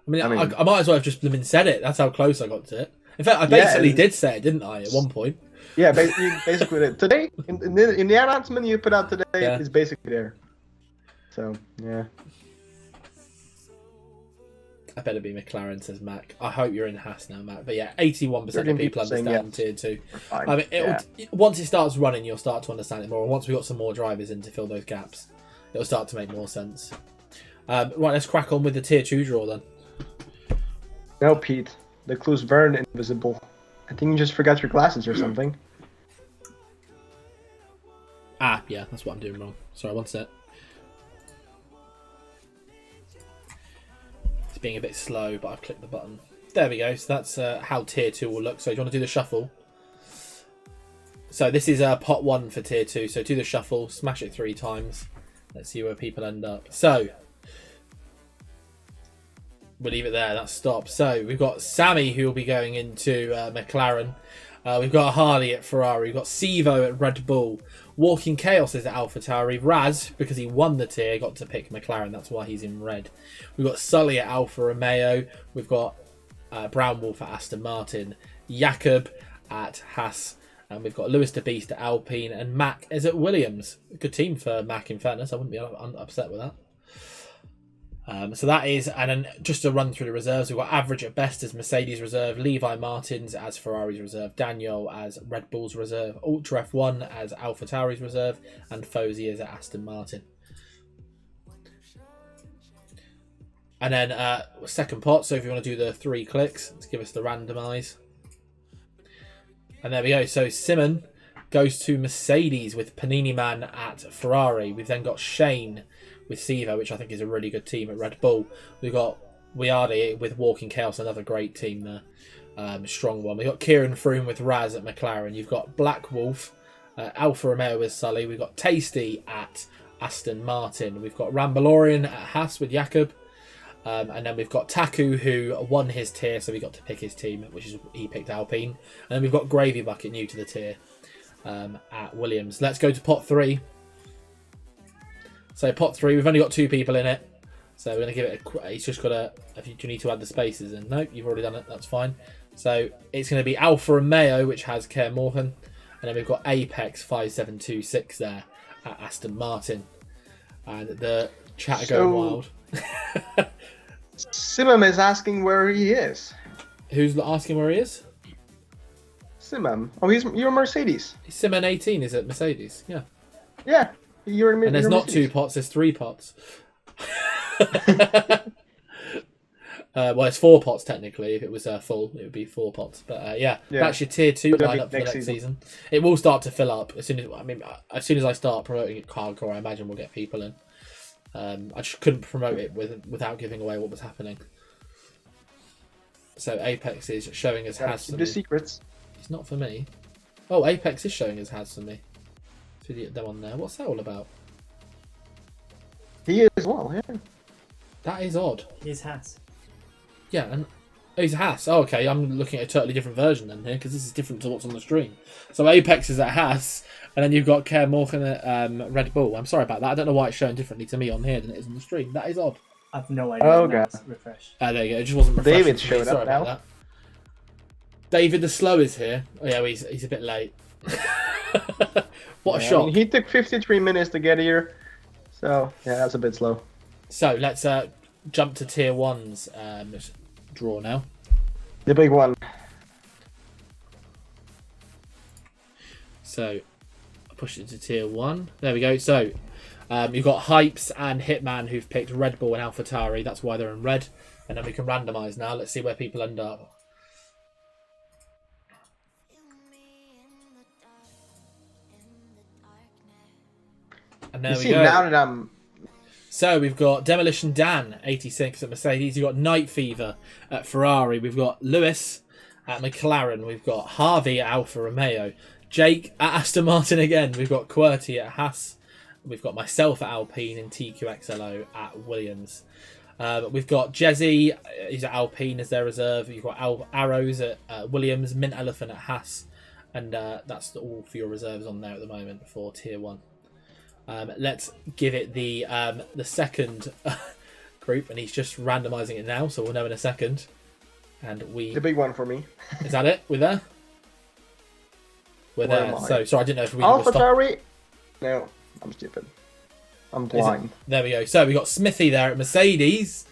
I mean, I might as well have just blooming said it. That's how close I got to it. In fact, I basically did say it, didn't I, at one point? Yeah, basically did. Today, in the announcement you put out today, is basically there. So, yeah. I better be McLaren, says Mac. I hope you're in Haas now, Mac. But yeah, 81% of people understand tier 2. I mean, once it starts running, you'll start to understand it more. And once we've got some more drivers in to fill those gaps, it'll start to make more sense. Right, let's crack on with the tier 2 draw then. No, Pete. The clues weren't invisible. I think you just forgot your glasses or something. Ah, yeah, that's what I'm doing wrong. Sorry, one sec. It's being a bit slow, but I've clicked the button. There we go. So that's how tier 2 will look. So do you want to do the shuffle? So this is pot 1 for tier 2. So do the shuffle, smash it 3 times. Let's see where people end up. So we'll leave it there. That's stop. So we've got Sammy who will be going into McLaren. We've got Harley at Ferrari. We've got Sivo at Red Bull. Walking Chaos is at AlphaTauri. Raz, because he won the tier, got to pick McLaren. That's why he's in red. We've got Sully at Alfa Romeo. We've got Brown Wolf at Aston Martin. Jakob at Haas. And we've got Lewis the Beast at Alpine. And Mac is at Williams. Good team for Mac, in fairness. I wouldn't be upset with that. So that is, and then just to run through the reserves, we've got Average at Best as Mercedes reserve, Levi Martins as Ferrari's reserve, Daniel as Red Bull's reserve, Ultra F1 as AlphaTauri's reserve, and Fozy as at Aston Martin. And then second pot, so if you want to do the 3 clicks, let's give us the randomise. And there we go. So Simon goes to Mercedes with Panini Man at Ferrari. We've then got Shane with Sivo, which I think is a really good team at Red Bull. We've got Wiardi with Walking Chaos, another great team there. Strong one. We've got Kieran Froome with Raz at McLaren. You've got Black Wolf, Alfa Romeo with Sully. We've got Tasty at Aston Martin. We've got Rambalorian at Haas with Jakob. And then we've got Taku, who won his tier, so we got to pick his team, which is he picked Alpine. And then we've got Gravy Bucket, new to the tier, at Williams. Let's go to pot 3. So pot 3, we've only got 2 people in it. So we're going to give it he's just got to, do you need to add the spaces in? Nope, you've already done it, that's fine. So it's going to be Alfa Romeo, which has Kerr Morgan. And then we've got Apex 5726 there at Aston Martin. And the chat are going wild. Simam is asking where he is. Who's asking where he is? Simam. Oh, you're Mercedes. Simon 18 is at Mercedes, yeah. Yeah. And there's not 2 pots, there's 3 pots. Well, it's 4 pots technically. If it was full, it would be 4 pots. But yeah, that's your tier 2 lineup for the next season. It will start to fill up as soon as I start promoting it hardcore. I imagine we'll get people in. I just couldn't promote it without giving away what was happening. So Apex is showing us has for the secrets. It's not for me. Oh, Apex is showing us has for me. See them on there. What's that all about? He is as well, yeah. That is odd. He's Haas. Yeah, and he's Haas. Oh, okay, I'm looking at a totally different version then here, because this is different to what's on the stream. So Apex is at Haas, and then you've got Kerr Morgan at Red Bull. I'm sorry about that. I don't know why it's showing differently to me on here than it is on the stream. That is odd. I've no idea. Oh, God. Refresh. There you go. It just wasn't refreshing. David showed sorry up about now. that. David the Slow is here. Oh, yeah, well, he's a bit late. What a shock. I mean, he took 53 minutes to get here. So, yeah, that's a bit slow. So, let's jump to tier 1's draw now. The big one. So, I push it to tier 1. There we go. So, you've got Hypes and Hitman who've picked Red Bull and AlphaTauri. That's why they're in red. And then we can randomise now. Let's see where people end up. And there we go. Now that I'm... So we've got Demolition Dan, 86 at Mercedes. You've got Night Fever at Ferrari. We've got Lewis at McLaren. We've got Harvey at Alfa Romeo. Jake at Aston Martin again. We've got QWERTY at Haas. We've got myself at Alpine and TQXLO at Williams. We've got Jezzy, he's at Alpine as their reserve. You've got Arrows at Williams, Mint Elephant at Haas. And that's all for your reserves on there at the moment for tier 1. Let's give it the second group, and he's just randomising it now, so we'll know in a second. And the big one for me. Is that it? We're there. We're there. So sorry, I didn't know if we AlphaTauri. No, I'm stupid. I'm blind. There we go. So we got Smithy there at Mercedes.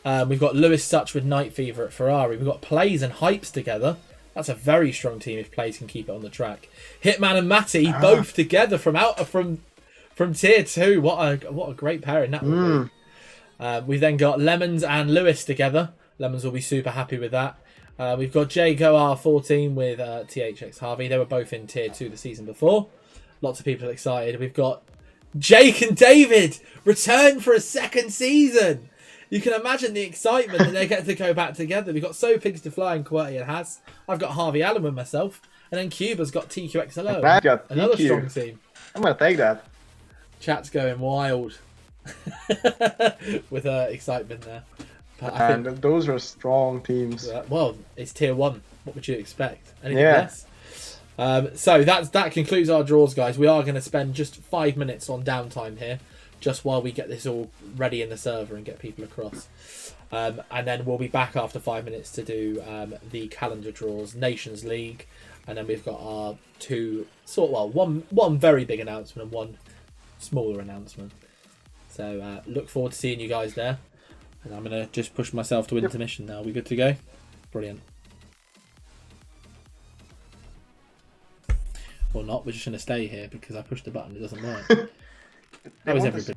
We've got Lewis Such with Night Fever at Ferrari. We've got Plays and Hypes together. That's a very strong team if Plays can keep it on the track. Hitman and Matty both together from tier 2. What a great pairing that would be. We've then got Lemons and Lewis together. Lemons will be super happy with that. We've got Jake OR14 with THX Harvey. They were both in tier 2 the season before. Lots of people excited. We've got Jake and David return for a second season. You can imagine the excitement that they get to go back together. We've got So Pigs to Fly and QWERTY and Haas. I've got Harvey Allen with myself. And then Cuba's got TQXLO. I've got Another TQ. strong team. I'm going to take that. Chat's going wild with excitement there. But I And think, those are strong teams. well, it's tier 1. What would you expect? Anything Yeah. less? So that concludes our draws, guys. We are going to spend just 5 minutes on downtime here, just while we get this all ready in the server and get people across. And then we'll be back after 5 minutes to do the calendar draws, Nations League, and then we've got our one very big announcement and one smaller announcement. So look forward to seeing you guys there. And I'm going to just push myself to intermission now. Are we good to go? Brilliant. Or not, we're just going to stay here because I pushed the button, it doesn't work. How is everybody?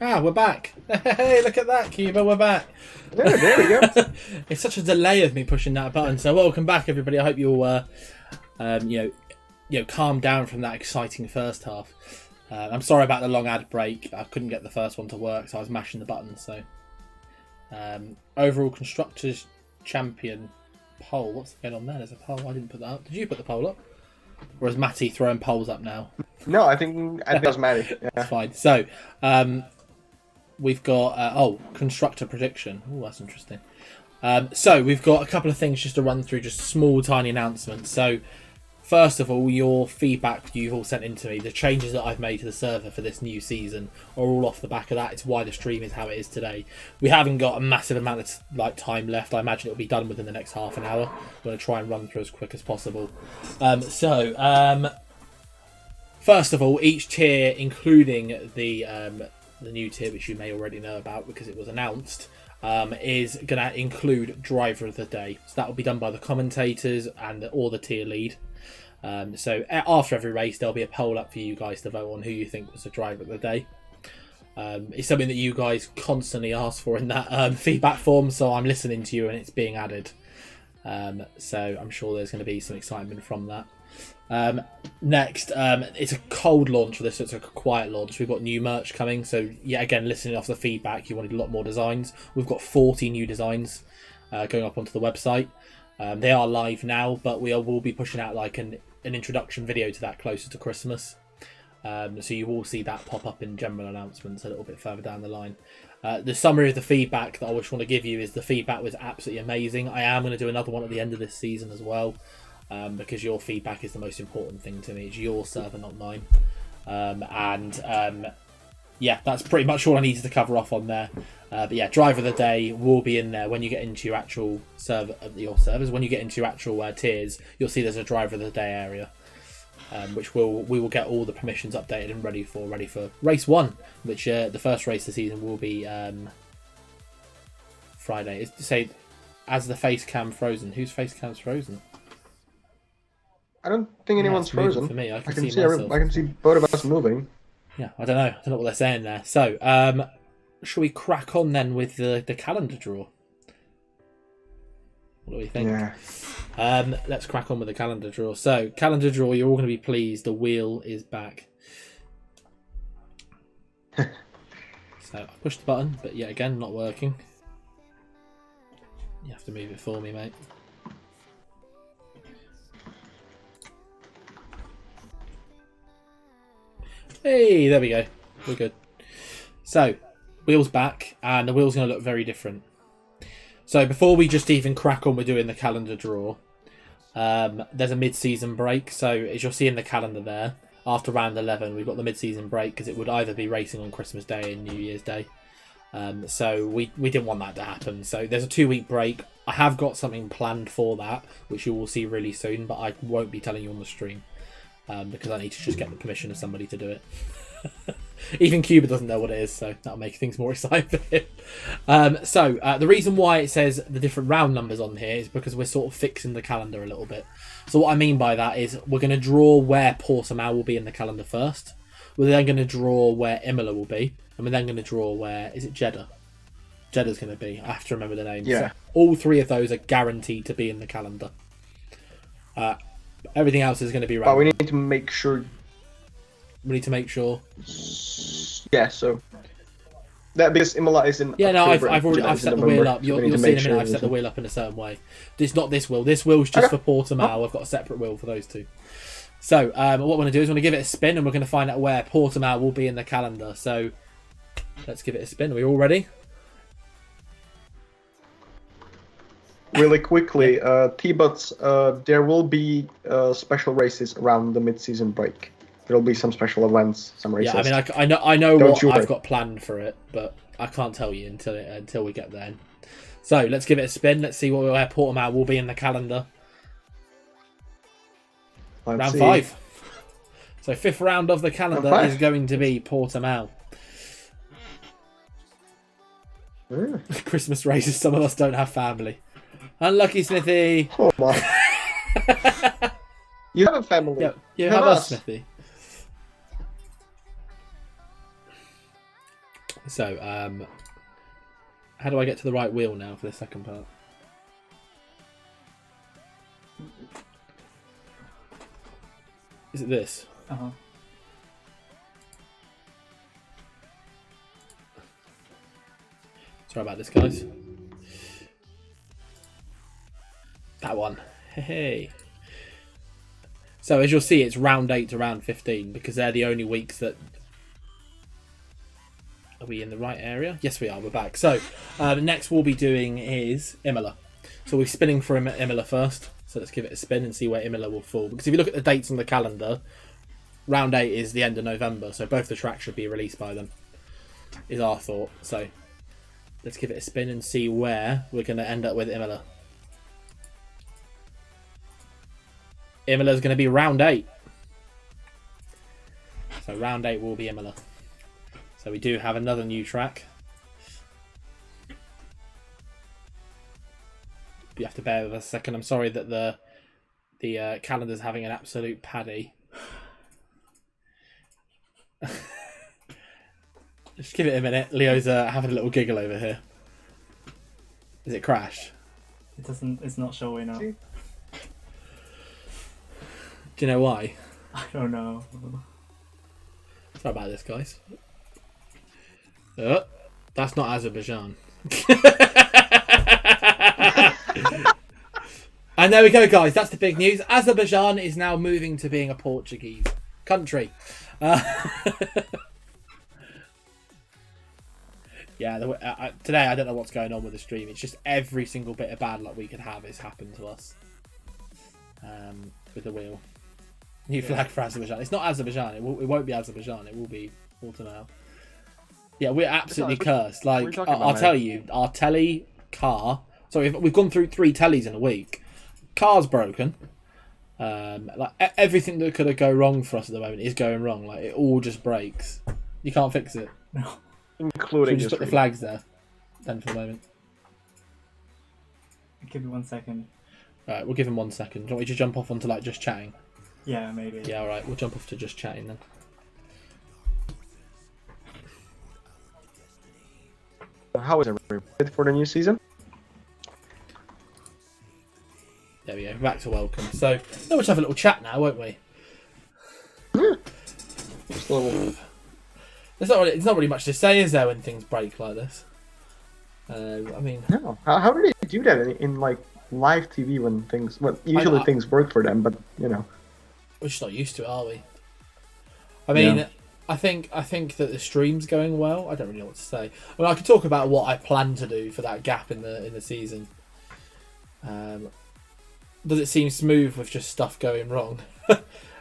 Ah, we're back. Hey, look at that, Cuba, we're back. Yeah, there we go. It's such a delay of me pushing that button. So welcome back, everybody. I hope you'll, calm down from that exciting first half. I'm sorry about the long ad break. I couldn't get the first one to work, so I was mashing the button. So, overall constructors champion poll. What's going on there? There's a poll. I didn't put that up. Did you put the poll up? Or is Matty throwing polls up now? No, I think it was Matty. Yeah. That's fine. So, we've got constructor prediction. Oh, that's interesting. So we've got a couple of things just to run through, just small, tiny announcements. So, first of all, your feedback you've all sent in to me, the changes that I've made to the server for this new season are all off the back of that. It's why the stream is how it is today. We haven't got a massive amount of time left. I imagine it'll be done within the next half an hour. I'm going to try and run through as quick as possible. First of all, each tier, including the new tier, which you may already know about because it was announced, is going to include driver of the day. So that will be done by the commentators or the tier lead. So after every race, there'll be a poll up for you guys to vote on who you think was the driver of the day. It's something that you guys constantly ask for in that feedback form, so I'm listening to you and it's being added. So I'm sure there's going to be some excitement from that. Next, it's a cold launch for this, so it's a quiet launch. We've got new merch coming, so yeah, again, listening off the feedback, you wanted a lot more designs. We've got 40 new designs going up onto the website. They are live now, but we'll be pushing out like an introduction video to that closer to Christmas. So you will see that pop up in general announcements a little bit further down the line. The summary of the feedback that I just want to give you is the feedback was absolutely amazing. I am going to do another one at the end of this season as well. Because your feedback is the most important thing to me. It's your server, not mine. Yeah, that's pretty much all I needed to cover off on there. But yeah, driver of the day will be in there when you get into your actual your servers. When you get into your actual tiers, you'll see there's a driver of the day area, which we will get all the permissions updated and ready for race 1, which the first race of the season will be Friday. It's to say, as the face cam frozen. Whose face cam's frozen? I don't think anyone's it's moving frozen. for me. I can see myself. I can see both of us moving. Yeah, I don't know what they're saying there. So, shall we crack on then with the calendar draw? What do we think? Yeah. Let's crack on with the calendar draw. So, calendar draw, you're all going to be pleased. The wheel is back. So, I pushed the button, but yet again, not working. You have to move it for me, mate. Hey, there we go. We're good. So, wheel's back, and the wheel's going to look very different. So, before we just even crack on with doing the calendar draw, there's a mid-season break. So, as you'll see in the calendar there, after round 11, we've got the mid-season break because it would either be racing on Christmas Day and New Year's Day. So, we didn't want that to happen. So, there's a 2-week break. I have got something planned for that, which you will see really soon, but I won't be telling you on the stream. Because I need to just get the permission of somebody to do it. Even Cuba doesn't know what it is, so that'll make things more exciting for him. The reason why it says the different round numbers on here is because we're sort of fixing the calendar a little bit. So what I mean by that is we're going to draw where Portimao will be in the calendar first. We're then going to draw where Imola will be. And we're then going to draw where... Is it Jeddah? Jeddah's going to be. I have to remember the names. Yeah. So all 3 of those are guaranteed to be in the calendar. Everything else is going to be random. But we need to make sure. We need to make sure. Yeah, so that because Imola is in. Yeah, no, October, I've already Jeddah is in set the November, wheel up. so You'll we need to see in a make minute. sure I've set the it's- wheel up in a certain way. It's not this wheel. This wheel's just Okay. for Portimao. I've got a separate wheel for those two. So what we're going to do is we're going to give it a spin, and we're going to find out where Portimao will be in the calendar. So let's give it a spin. Are we all ready? Really quickly, T-Bots, there will be special races around the mid-season break. There will be some special events, some races. Yeah, I mean, I know Don't what you worry. I've got planned for it, but I can't tell you until we get there. So let's give it a spin. Let's see where Portimao will be in the calendar. Let's Round see. 5. So 5th round of the calendar Round 5. is going to be Portimao. Yeah. Christmas races. Some of us don't have family. Unlucky, Smithy. Oh my! You have a family. Yeah, you have us, Smithy. So, how do I get to the right wheel now for the second part? Is it this? Uh-huh. Sorry about this, guys. That one. Hey. So as you'll see, it's round 8 to round 15 because they're the only weeks that... Are we in the right area? Yes, we are. We're back. So next we'll be doing is Imola. So we're spinning for Imola first. So let's give it a spin and see where Imola will fall. Because if you look at the dates on the calendar, round 8 is the end of November. So both the tracks should be released by then, is our thought. So let's give it a spin and see where we're going to end up with Imola. Imola is going to be round 8. So round 8 will be Imola. So we do have another new track. You have to bear with us a second. I'm sorry that the calendar's having an absolute paddy. Just give it a minute. Leo's having a little giggle over here. Is it crashed? It doesn't. It's not showing up. Do you know why? I don't know. Sorry about this, guys. That's not Azerbaijan. And there we go, guys. That's the big news. Azerbaijan is now moving to being a Portuguese country. Yeah, today I don't know what's going on with the stream. It's just every single bit of bad luck we could have has happened to us. With the wheel. New flag for Azerbaijan. It's not Azerbaijan. It won't be Azerbaijan. It will be Portimao. Yeah, we're absolutely cursed. Like, I'll tell you, our telly, car... Sorry, we've gone through 3 tellies in a week. Car's broken. Like, everything that could go wrong for us at the moment is going wrong. Like, it all just breaks. You can't fix it. No. Including just put the flags there. Then for the moment. Give me 1 second. Alright, we'll give him 1 second. Do you want me to jump off onto, like, just chatting? Yeah, maybe. Yeah, alright. We'll jump off to just chatting then. How is everybody ready for the new season? There we go. Back to welcome. So, we'll just have a little chat now, won't we? Yeah. Just a little... There's not really much to say, is there, when things break like this? I mean... No. How do they do that in like, live TV when things... Well, usually things work for them, but, you know. We're just not used to it, are we? I mean... Yeah. I think that the stream's going well. I don't really know what to say. I mean, I could talk about what I plan to do for that gap in the season. Does it seem smooth with just stuff going wrong?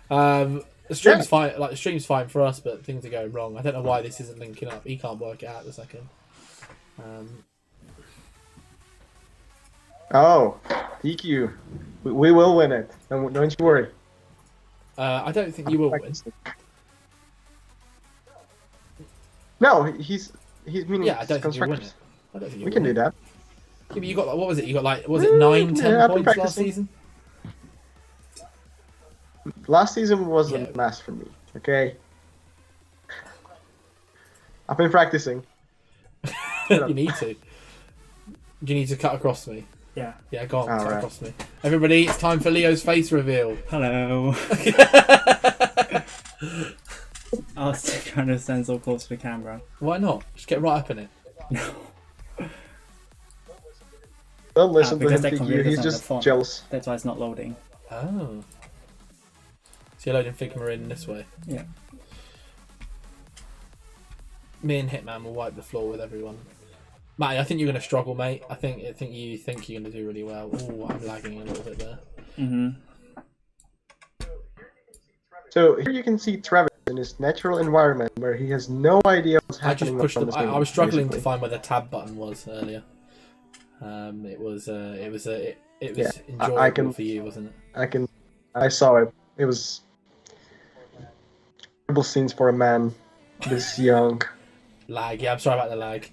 The stream's fine. Like the stream's fine for us, but things are going wrong. I don't know why this isn't linking up. He can't work it out a second. Oh, DQ. We will win it. Don't you worry. I don't think you will win. No, he's meaning. Yeah, I don't think you'll win it. I don't think we can do that. Yeah, but you got, what was it? You got like, was it 9, 10 points last season? Last season was a mess for me. Okay. I've been practicing. You need to. Do you need to cut across me? Yeah. Yeah, go on, cut across me. Everybody, it's time for Leo's face reveal. Hello. I was trying to stand so close to the camera. Why not? Just get right up in it. No. Don't listen to because him, DQ. He's just jealous. That's why it's not loading. Oh. So you're loading Figma in this way? Yeah. Me and Hitman will wipe the floor with everyone. Matty, I think you're going to struggle, mate. I think you think you're going to do really well. Oh, I'm lagging a little bit there. Mm-hmm. So here you can see Travis in his natural environment where he has no idea what's happening. I was struggling to find where the tab button was earlier. It was enjoyable for you, wasn't it? I saw it. It was terrible scenes for a man this young. Lag, yeah, I'm sorry about the lag.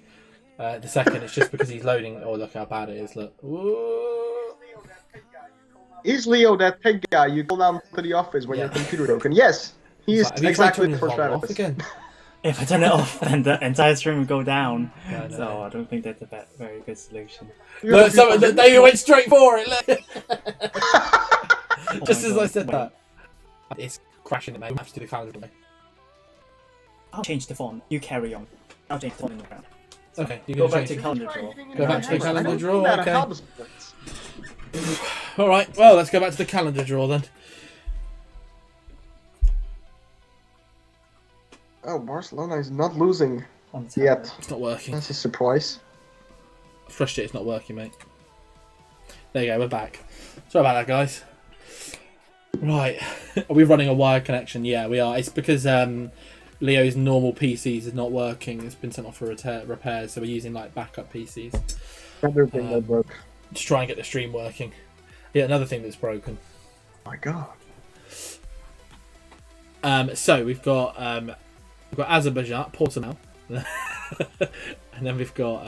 The second, it's just because he's loading. Oh, look how bad it is. Look. Ooh. Is Leo that pig guy you call down to the office when your computer broken? Yes, he is exactly for Travis. Again. if I turn it off, then the entire stream will go down. Yeah, I know. So I don't think that's a very good solution. Look, David went straight for it. Look. Oh Just my as God, I said wait. that. It's crashing it, mate. We have to do the calendar. I'll change the font. You carry on. I'll change the font in the background. Okay, you Go can back change to it. calendar draw. Go back to the calendar I don't draw, think that okay. helps. All right. Well, let's go back to the calendar draw then. Oh, Barcelona is not losing On yet. It's not working. That's a surprise. Frustrated, it's not working, mate. There you go. We're back. Sorry about that, guys. Right. Are we running a wire connection? Yeah, we are. It's because Leo's normal PCs is not working. It's been sent off for repairs, so we're using like backup PCs. Another thing that broke. To try and get the stream working. Yeah, another thing that's broken. Oh my god. So we've got Azerbaijan, Portimao, and then we've got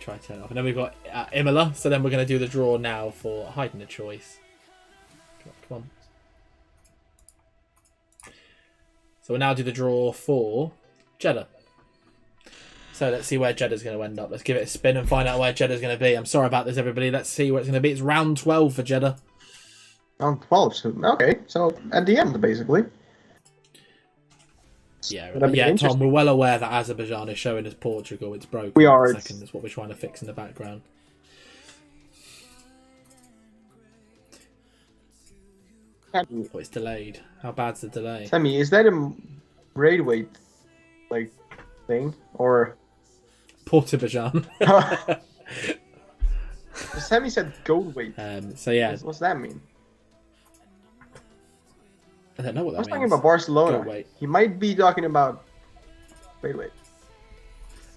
try to turn it off, and then we've got Imola. So then we're going to do the draw now for hiding a choice. Come on. So we'll now do the draw for Jeddah. So let's see where Jeddah's going to end up. Let's give it a spin and find out where Jeddah's going to be. I'm sorry about this, everybody. Let's see where it's going to be. It's round 12 for Jeddah. Round 12 soon. Okay, so at the end, basically. Yeah, That'd be yeah, Tom, interesting. we're well aware that Azerbaijan is showing us Portugal. It's broken. We are, In a it's- second. That's what we're trying to fix in the background. Sammy, Oh, it's delayed. How bad's the delay? Sammy, is that a grade weight like thing or? Portabajan. Sammy said gold weight. So yeah, What's that mean? I don't know what I that was means. talking about Barcelona. Gold weight. He might be talking about grade weight.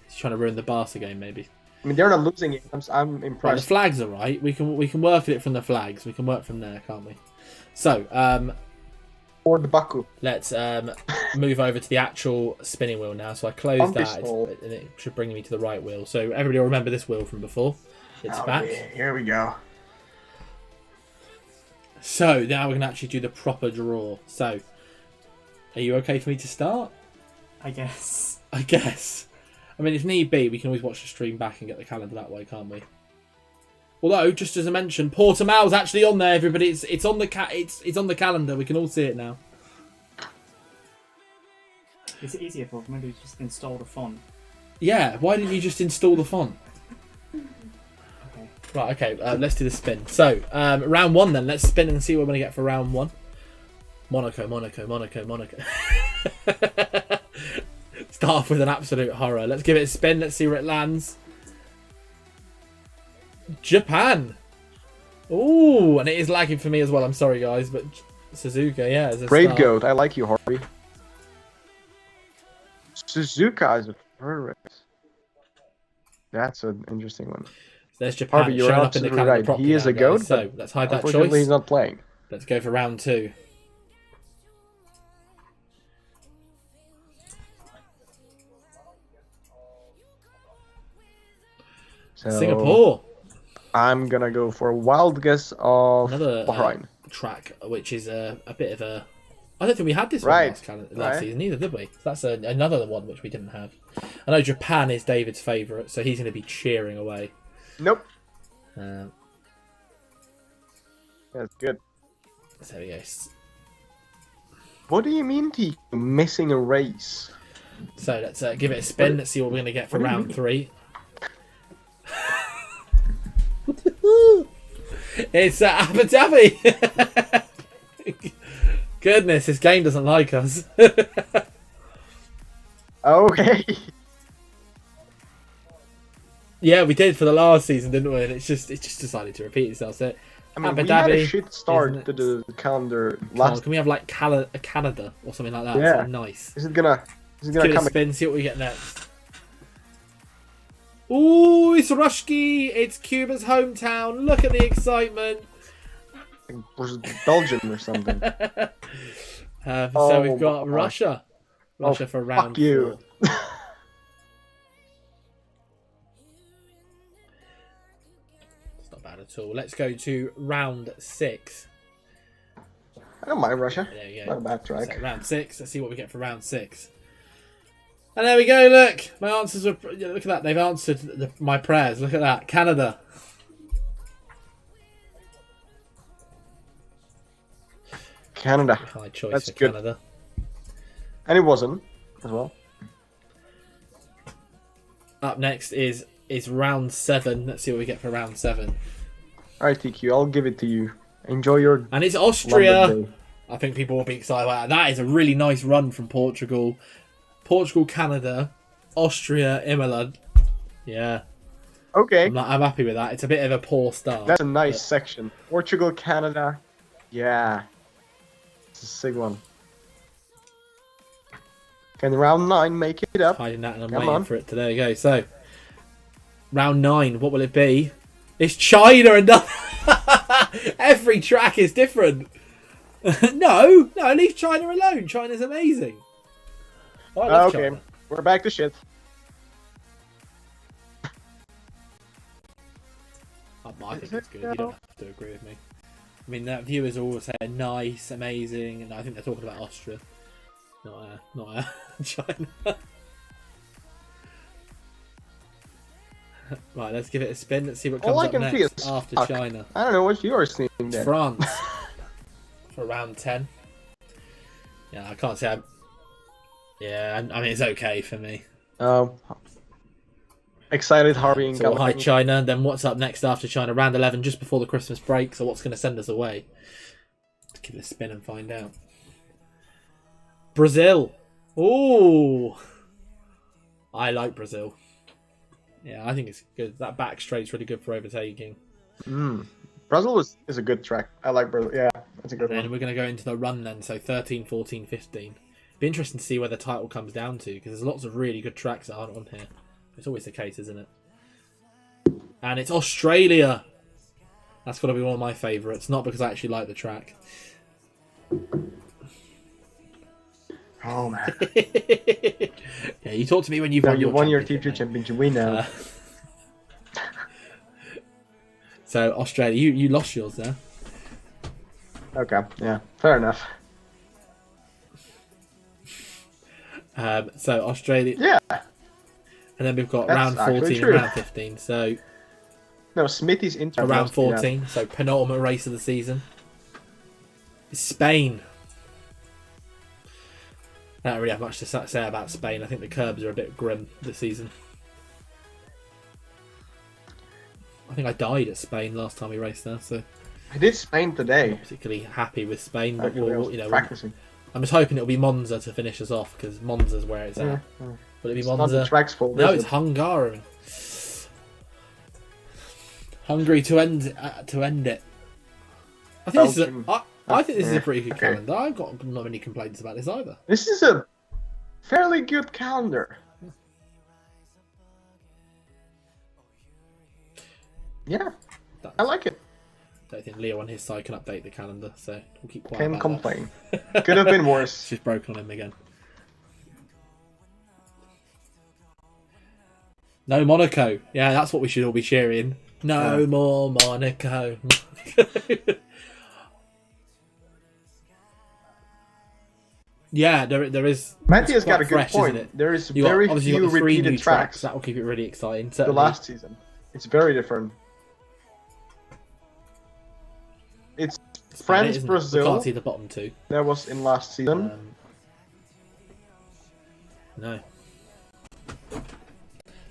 He's trying to ruin the Barca game, maybe. I mean, they're not losing it. I'm Right, the impressed. flags are right. We can work at it from the flags. We can work from there, can't we? So For the Baku. let's move over to the actual spinning wheel now. So I closed Bumpy that, stall. and it should bring me to the right wheel. So everybody will remember this wheel from before. It's Oh, back. yeah, here we go. So now we're going to actually do the proper draw. So, are you okay for me to start? I guess. I guess. I mean, if need be, we can always watch the stream back and get the calendar that way, can't we? Although, just as I mentioned, Portimao's actually on there. Everybody, it's on the it's on the calendar. We can all see it now. Is it easier for maybe just install the font? Yeah. Why didn't you just install the font? Okay. Right. Okay. Let's do the spin. So, round one then. Let's spin and see what we're going to get for round one. Monaco. Start off with an absolute horror. Let's give it a spin. Let's see where it lands. Japan. Ooh, and it is lagging for me as well. I'm sorry, guys, but Suzuka, yeah, is a Brave start. Goat. I like you, Harvey. Suzuka is a third race. That's an interesting one. There's Japan Harvey, you're showing up in the absolutely calendar right. properly He is now, a goat, guys. So but let's hide that Unfortunately, he's choice. not playing. Let's go for round two. So Singapore. I'm gonna go for a wild guess of Another Bahrain. track, which is a bit of a... I don't think we had this one Right. last Right. season either, did we? So that's another one which we didn't have. I know Japan is David's favourite, so he's going to be cheering away. Nope. Um, That's good. so there we go. What do you mean to missing a race? So let's give it a spin. Let's see what we're going to get for what do you round mean? three. It's Abu Dhabi. Goodness, this game doesn't like us. Okay. Yeah, we did for the last season, didn't we? And it just decided to repeat itself. So I mean, Abu we had a Dhabi, shit start isn't to it? the calendar Come on, last. can we have like Canada or something like that? Yeah. Something nice. Is it gonna Give it a come? spin, see what we get next. Ooh, it's Rushki. It's Cuba's hometown. Look at the excitement. Belgium or something? So Oh we've got my Russia. Oh, Russia for round fuck you. 4. It's not bad at all. Let's go to round 6. I don't mind Russia. There you Not go. a bad track. So round 6. Let's see what we get for round 6. And there we go, look. My answers were... Look at that. They've answered my prayers. Look at that. Canada. Canada. High choice That's for good. Canada. And it wasn't as well. Up next is round 7. Let's see what we get for round 7. Alright, TQ, I'll give it to you. Enjoy your And it's Austria. London day. I think people will be excited about that. That is a really nice run from Portugal. Portugal, Canada, Austria, Imola. Yeah. Okay. I'm happy with that. It's a bit of a poor start. That's a nice section. Portugal, Canada. Yeah. It's a sick one. Can round 9 make it up? Hiding that and I'm Come waiting on. for it. There you go. So, round 9, what will it be? It's China and every track is different. no, leave China alone. China's amazing. I love Okay, China. we're back to shit. I think it's good. You don't have to agree with me. I mean, that viewers are always saying nice, amazing, and I think they're talking about Austria, not China. Right, let's give it a spin. Let's see what comes All I up can next see is after fuck. China. I don't know what you're seeing there. France for round 10. Yeah, I can't say. I mean, it's okay for me. Excited Harvey and So hi China. Then what's up next after China? Round 11, just before the Christmas break. So what's going to send us away? Let's give it a spin and find out. Brazil. Ooh, I like Brazil. Yeah, I think it's good. That back straight's really good for overtaking. Brazil is a good track. I like Brazil. Yeah, that's a good And then one. we're going to go into the run then. So 13, 14, 15. Be interesting to see where the title comes down to because there's lots of really good tracks that aren't on here. It's always the case, isn't it? And it's Australia. That's got to be one of my favourites. Not because I actually like the track. Oh man. Yeah, you talk to me when you've No, won you your won your championship, T2 mate. championship. We know. So Australia, you lost yours there. Okay, yeah, fair enough. So Australia, Yeah. and then we've got That's round actually 14 and true. round 15. So No, Smithy's inter. round 14, so penultimate race of the season. It's Spain. I don't really have much to say about Spain. I think the curbs are a bit grim this season. I think I died at Spain last time we raced there, so I did Spain today. not particularly happy with Spain. But Actually, I was you know, practicing. I'm just hoping it'll be Monza to finish us off because Monza's where it's at. Yeah. Will it be It's not Monza? the track's fault. No, is it's it? Hungary. Hungary to end it. I think this is Belgium. I think this is a pretty good Okay. calendar. I've got not many complaints about this either. This is a fairly good calendar. Yeah, I like it. Don't think Leo on his side can update the calendar, so we'll keep quiet. Can't about complain. Could have been That. worse. She's broken on him again. No Monaco. Yeah, that's what we should all be cheering. No more Monaco. Yeah, there is. Matthew it's has got quite a good fresh, point. isn't it? There is You got, very obviously, you've few got the 3 new repeated tracks. tracks. That will keep it really exciting. The Certainly. last season, it's very different. It's It's France, isn't it? Brazil. We can't see the bottom 2. That was in last season. No.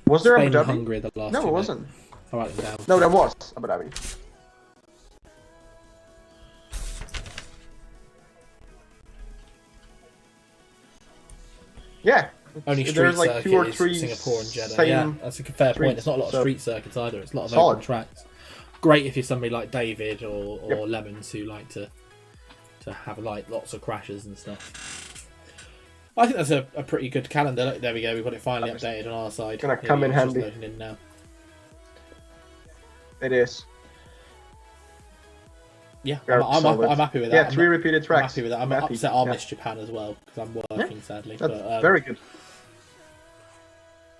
Was there Spain Abu and Dhabi? Hungary are the last No, 2. it mate. wasn't. I'll write them down. No, there was Abu Dhabi. Yeah. Only street there's like circuit 2 or is 3 Singapore and Jeddah. same Yeah, that's a fair point. streets, It's not a lot of so- street circuits either. It's a lot of Solid. open tracks. Great if you're somebody like David or Yep. Lemons who like to have like lots of crashes and stuff. I think that's a pretty good calendar. Look, there we go. We've got it finally That's updated on our side. gonna Here come we in go, it's just handy. loading in now. It is. Yeah, Very I'm solid. happy with that. Yeah, I'm 3 not- repeated I'm tracks. happy with that. I'm happy. upset I'll Yeah. miss Japan as well because I'm working sadly. That's But very good.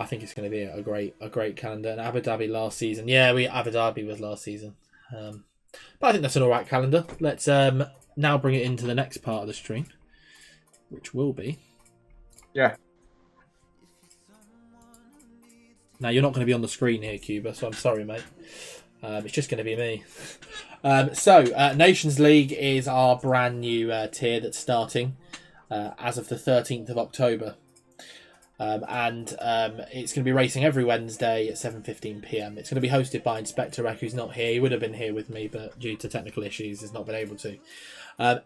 I think it's going to be a great calendar. And Abu Dhabi last season, yeah, Abu Dhabi was last season. But I think that's an alright calendar. Let's now bring it into the next part of the stream, which will be Yeah. Now, you're not going to be on the screen here, Cuba, so I'm sorry, mate. It's just going to be me. Nations League is our brand new tier that's starting as of the 13th of October. It's going to be racing every Wednesday at 7:15 p.m. It's going to be hosted by Inspector Rec, who's not here. He would have been here with me, but due to technical issues, has not been able to.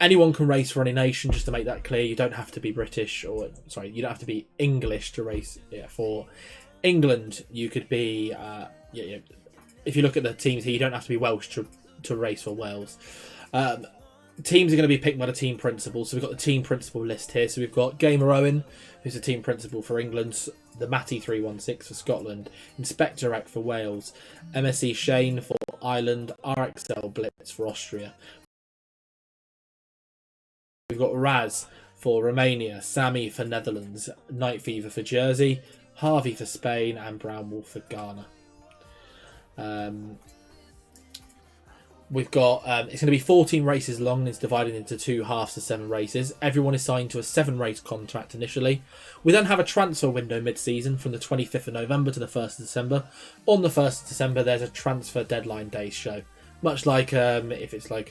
Anyone can race for any nation, just to make that clear. You don't have to be British, you don't have to be English to race for England. You could be, if you look at the teams here, you don't have to be Welsh to race for Wales. Teams are going to be picked by the team principal. So we've got the team principal list here. So we've got Gamer Owen, who's the team principal for England, the Matty 316 for Scotland, Inspector Rec for Wales, MSC Shane for Ireland, RXL Blitz for Austria. We've got Raz for Romania, Sammy for Netherlands, Night Fever for Jersey, Harvey for Spain, and Brown Wolf for Ghana. We've got it's going to be 14 races long, and it's divided into two halves of 7 races. Everyone is signed to a 7-race contract initially. We then have a transfer window mid-season from the 25th of November to the 1st of December. On the 1st of December, there's a transfer deadline day show. Much like if it's like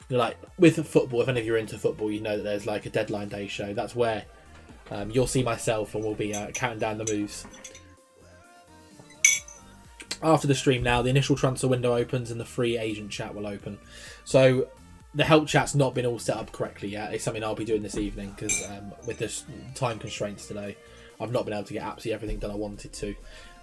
like with football, if any of you are into football, you know that there's like a deadline day show. That's where you'll see myself, and we'll be counting down the moves. After the stream now, the initial transfer window opens and the free agent chat will open. So the help chat's not been all set up correctly yet. It's something I'll be doing this evening because with the time constraints today, I've not been able to get absolutely everything done I wanted to.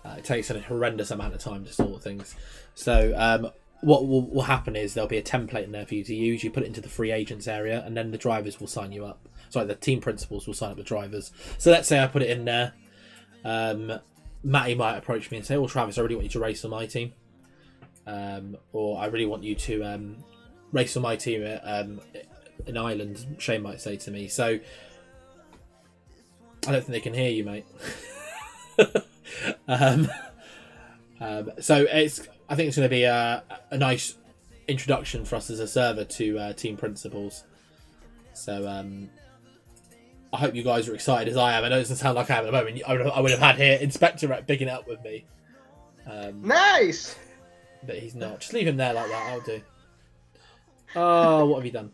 It takes a horrendous amount of time to sort things. So what will happen is there'll be a template in there for you to use. You put it into the free agents area, and then the drivers will sign you up. Sorry, the team principals will sign up the drivers. So let's say I put it in there. Matty might approach me and say, "Oh, Travis, I really want you to race on my team," or "I really want you to race on my team in Ireland." Shane might say to me. So I don't think they can hear you, mate. So I think it's going to be a nice introduction for us as a server to team principals. So I hope you guys are excited as I am. I know it doesn't sound like I am at the moment. I would have had here Inspector Rec bigging it up with me. Nice! But he's not. Just leave him there like that. I'll do. Oh, what have you done?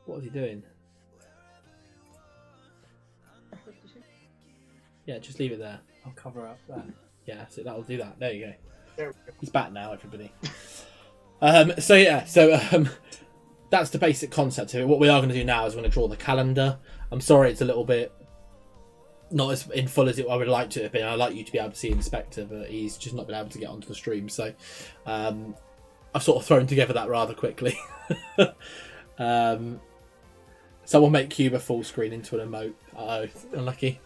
What is he doing? Yeah, just leave it there. I'll cover up that. Yeah, so that'll do that. There you go. There we go. He's back now, everybody. That's the basic concept of it. What we are going to do now is we're going to draw the calendar. I'm sorry it's a little bit not as in full as I would like to have been. I'd like you to be able to see Inspector, but he's just not been able to get onto the stream. So I've sort of thrown together that rather quickly. So we'll make Cuba full screen into an emote. Uh-oh, unlucky.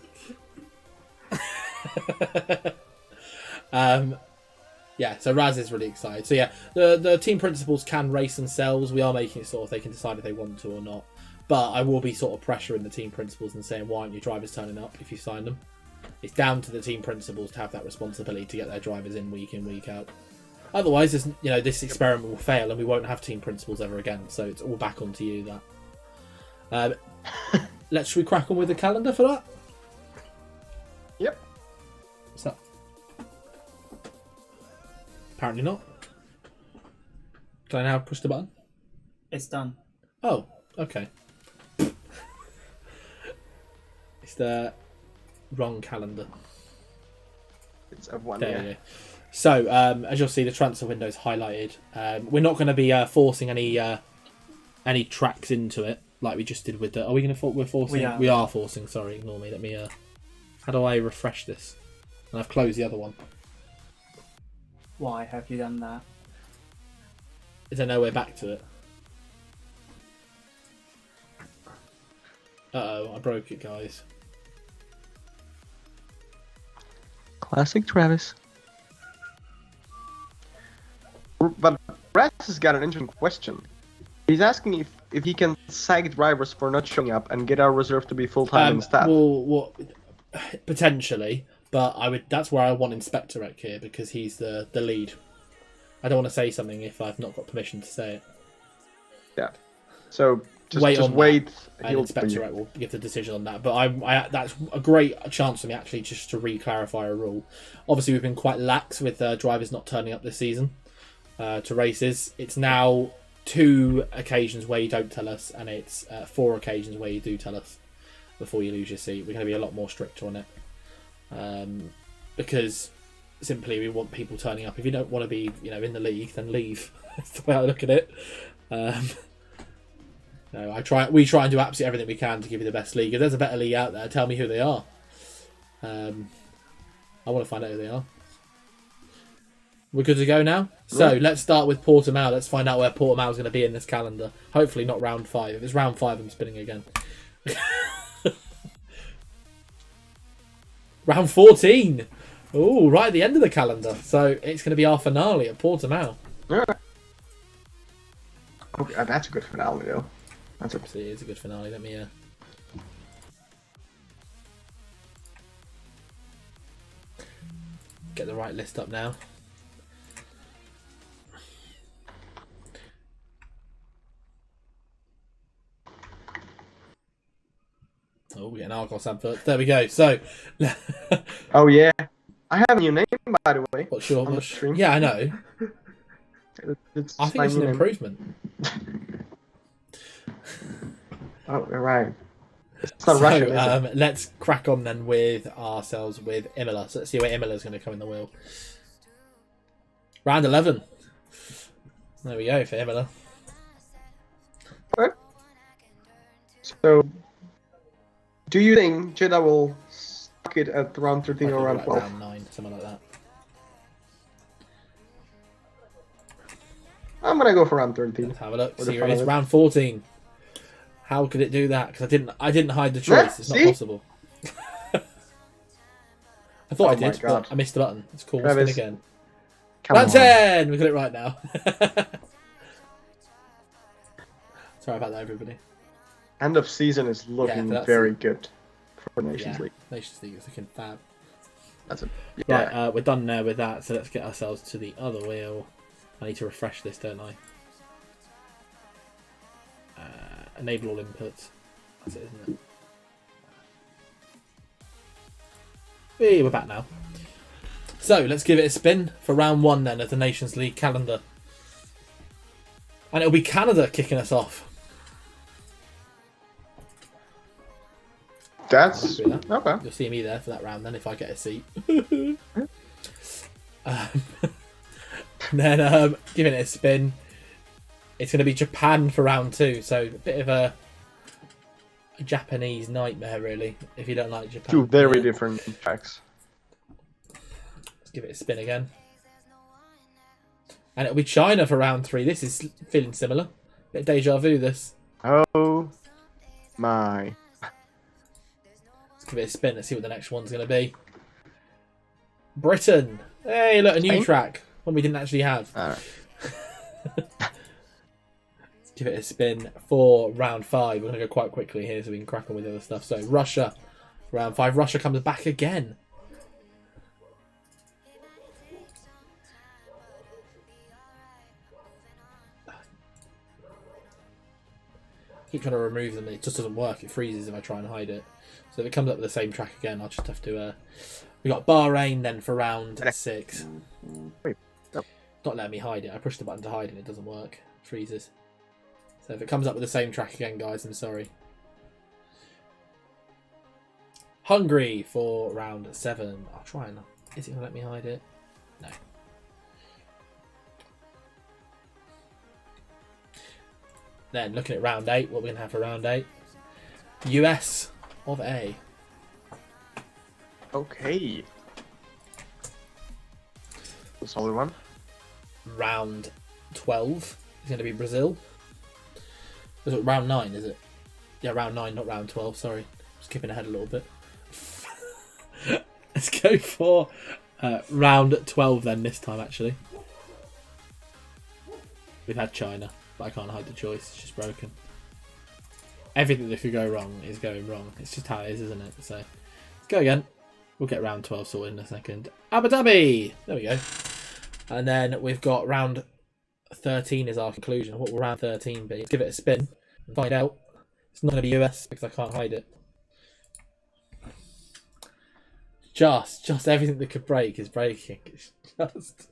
Yeah, so Raz is really excited. So yeah, the team principals can race themselves. We are making it sort of they can decide if they want to or not. But I will be sort of pressuring the team principals and saying, why aren't your drivers turning up if you sign them? It's down to the team principals to have that responsibility to get their drivers in, week out. Otherwise, this experiment will fail and we won't have team principals ever again. So it's all back onto you, that. Should we crack on with the calendar for that? Yep. What's that? Apparently not. Can I now push the button? It's done. Oh, okay. It's the wrong calendar. It's F1. There you go. So, as you'll see, the transfer window is highlighted. We're not going to be forcing any tracks into it like we just did with the. Are we going to? We're forcing. We are forcing. Sorry, ignore me. Let me. How do I refresh this? And I've closed the other one. Why have you done that? Is there no way back to it? Uh-oh, I broke it, guys. Classic Travis. But Raz has got an interesting question. He's asking if he can sack drivers for not showing up and get our reserve to be full-time in staff. Well, potentially, but that's where I want Inspector Rec here because he's the lead. I don't want to say something if I've not got permission to say it. Yeah. So wait on wait. that, and He'll Inspectorate will give the decision on that. But I that's a great chance for me actually just to re-clarify a rule. Obviously, we've been quite lax with drivers not turning up this season to races. It's now 2 occasions where you don't tell us, and it's 4 occasions where you do tell us before you lose your seat. We're going to be a lot more strict on it because simply we want people turning up. If you don't want to be, in the league, then leave. That's the way I look at it. No, we try and do absolutely everything we can to give you the best league. If there's a better league out there, tell me who they are. I want to find out who they are. We're good to go now. So let's start with Portimao. Let's find out where Portimao is going to be in this calendar. Hopefully not round 5. If it's round 5, I'm spinning again. Round 14. Oh, right at the end of the calendar. So it's going to be our finale at Portimao. Yeah. Okay, that's a good finale, though. It is a good finale. Let me get the right list up now. Oh, we get an Argos advert. There we go. So, oh yeah, I have a new name, by the way. what's your on the stream? Yeah, I know. I think it's an name. improvement. Oh, right. It's not Russian, is it? Let's crack on then with ourselves with Imola. So let's see where Imola's going to come in the wheel. Round 11. There we go for Imola. Okay. So, do you think Jeddah will stuck it at round 13 or round 12? Round 9, something like that. I'm gonna go for round 13. Let's have a look. For the See here fun it of is, it. round 14. How could it do that? Because I didn't hide the choice. It's not see? possible. I thought Oh I my did, God. but I missed the button. It's cool. Travis, Spin again. Come Round on. 10! We got it right now. Sorry about that, everybody. End of season is looking that's very it. good for Nations League. Nations League is looking fab. That's it. Yeah. Right, we're done there with that, so let's get ourselves to the other wheel. I need to refresh this, don't I? Enable all inputs. That's it, isn't it? Hey, we're back now. So, let's give it a spin for round 1 then of the Nations League calendar. And it'll be Canada kicking us off. That's I'll do that. okay. You'll see me there for that round then if I get a seat. Then giving it a spin. It's going to be Japan for round 2, so a bit of a Japanese nightmare, really, if you don't like Japan. 2 very different tracks. Let's give it a spin again. And it'll be China for round 3. This is feeling similar. Bit of deja vu, this. Oh my. Let's give it a spin. Let's see what the next one's going to be. Britain. Hey, look, a new Spain? track. One we didn't actually have. Alright. Give it a spin for round 5. We're going to go quite quickly here so we can crack on with the other stuff. So, Russia, round 5. Russia comes back again. Keep trying to remove them, it just doesn't work. It freezes if I try and hide it. So if it comes up with the same track again, I'll just have to... We got Bahrain then for round 6. Wait. No. Not letting me hide it. I pushed the button to hide it and it doesn't work. It freezes. So if it comes up with the same track again, guys, I'm sorry. Hungary for round 7. I'll try and... Is it going to let me hide it? No. Then, looking at round 8, what we're going to have for round 8. US of A. Okay. A solid one. Round 12 is going to be Brazil. Is it round 9, is it? Yeah, round 9, not round 12, sorry. Skipping ahead a little bit. Let's go for round 12 then, this time, actually. We've had China, but I can't hide the choice. It's just broken. Everything that could go wrong is going wrong. It's just how it is, isn't it? So, let's go again. We'll get round 12 sorted in a second. Abu Dhabi! There we go. And then we've got round 13 is our conclusion. What will round 13 be? Let's give it a spin. and find out. It's not going to be US because I can't hide it. Just everything that could break is breaking. It's just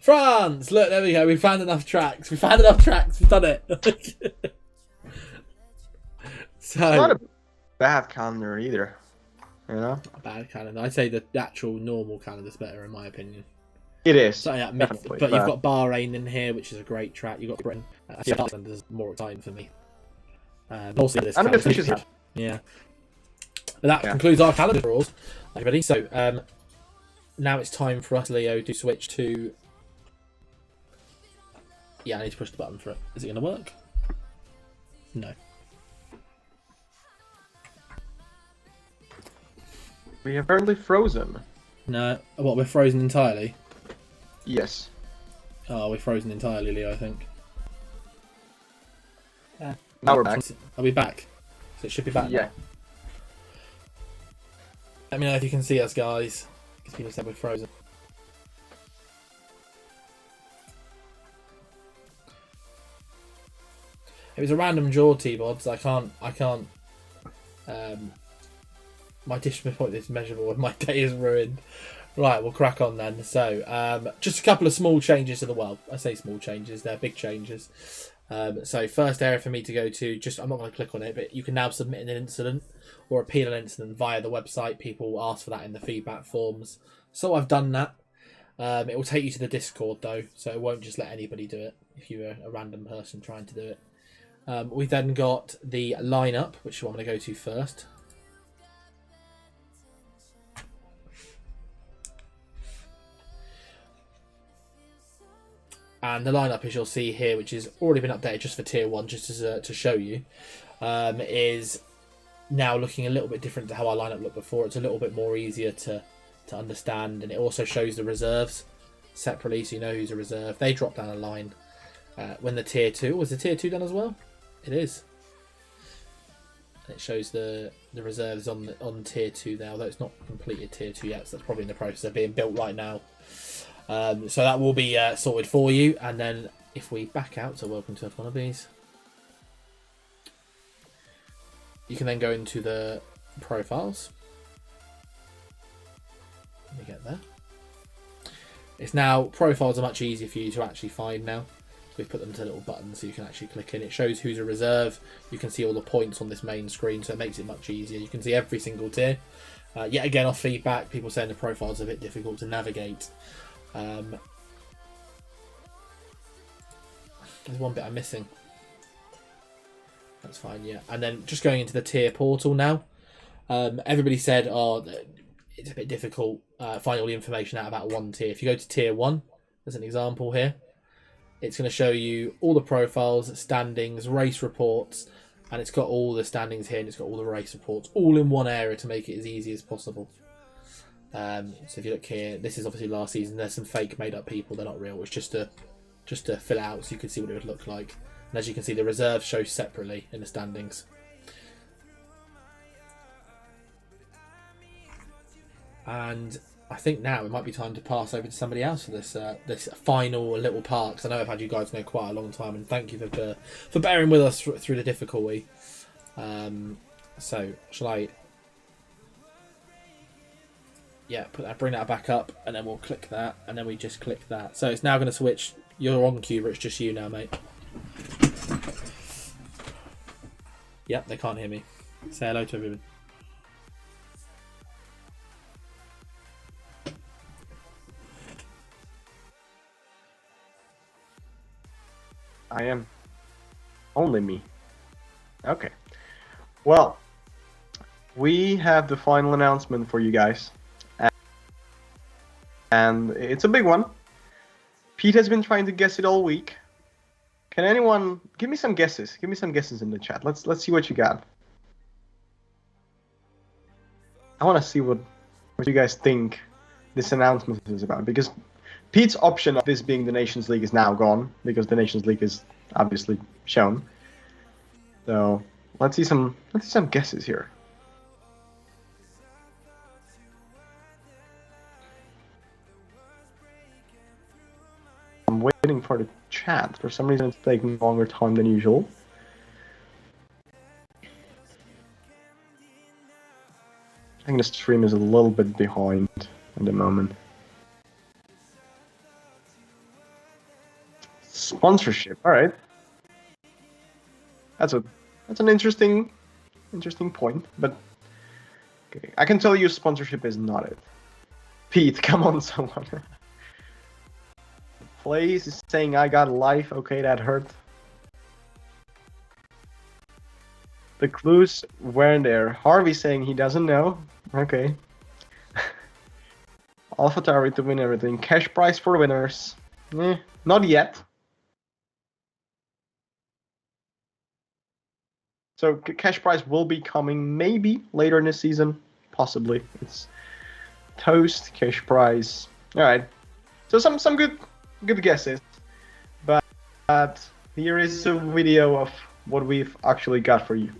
France. Look, there we go. We found enough tracks. We've done it. So It's not a bad calendar either. You know? a bad calendar. I'd say the actual normal calendar's better in my opinion. It is. So yeah, definitely, but you've got Bahrain in here, which is a great track. You've got Britain. Ireland is more exciting for me. Also this And the calendar. fish is here. Yeah. But that concludes our calendar for all, everybody. So now it's time for us, Leo, to switch to. Yeah, I need to push the button for it. Is it going to work? No. We have apparently frozen. No. What? We're frozen entirely. Yes. Oh, we're frozen entirely, Leo. I think. Now we're back. Are we back? So it should be back. Yeah. Now. Let me know if you can see us, guys. Because people said we're frozen. It was a random draw, T-Bods. I can't. My display point is measurable and my day is ruined. Right, we'll crack on then. So, just a couple of small changes to the world. I say small changes, they're big changes. So, first area for me to go to, I'm not going to click on it, but you can now submit an incident or appeal an incident via the website. People ask for that in the feedback forms. So, I've done that. It will take you to the Discord though, so it won't just let anybody do it if you're a random person trying to do it. We've then got the lineup, which I'm going to go to first. And the lineup, as you'll see here, which has already been updated just for Tier 1, just as, to show you, is now looking a little bit different to how our lineup looked before. It's a little bit more easier to understand, and it also shows the reserves separately, so you know who's a reserve. They drop down a line when the Tier 2... Was the Tier 2 done as well? It is. And it shows the reserves on Tier 2 now, although it's not completed Tier 2 yet, so that's probably in the process of being built right now. So that will be sorted for you, and then if we back out, so welcome to F1ABEEZ, you can then go into the profiles. Let me get there. It's now, profiles are much easier for you to actually find now. We've put them to little buttons so you can actually click in. It shows who's a reserve. You can see all the points on this main screen, so it makes it much easier. You can see every single tier. Yet again, off feedback, people saying the profile's a bit difficult to navigate. There's one bit I'm missing. That's fine, yeah. And then just going into the tier portal now. Everybody said, oh, it's a bit difficult finding all the information out about one tier. If you go to tier 1, there's an example here. It's going to show you all the profiles, standings, race reports, and it's got all the standings here and it's got all the race reports all in one area to make it as easy as possible. So if you look here, this is obviously last season. There's some fake made up people, they're not real. It's just to fill out so you can see what it would look like. And as you can see, the reserves show separately in the standings. And I think now it might be time to pass over to somebody else for this this final little part, because I know I've had you guys know quite a long time, and thank you for bearing with us through the difficulty. So shall I? Yeah, bring that back up, and then we'll click that, and then we just click that. So it's now going to switch. You're on Cuba, it's just you now, mate. Yep, they can't hear me. Say hello to everyone. I am. Only me. Okay. Well, we have the final announcement for you guys. And it's a big one. Pete has been trying to guess it all week. Can anyone give me some guesses? Give me some guesses in the chat. Let's see what you got. I want to see what you guys think this announcement is about, because Pete's option of this being the Nations League is now gone, because the Nations League is obviously shown. So let's see some guesses here. I'm waiting for the chat. For some reason, it's taking longer time than usual. think the stream is a little bit behind at the moment. Sponsorship, all right. That's an interesting point, but okay. I can tell you sponsorship is not it. Pete, come on, someone. Plays is saying I got life. Okay, that hurt. The clues weren't there. Harvey saying he doesn't know. Okay. AlphaTauri to win everything. Cash prize for winners. Not yet. So cash prize will be coming maybe later in the season. Possibly. It's Toast, cash prize. Alright. So some good guesses. But here is a video of what we've actually got for you.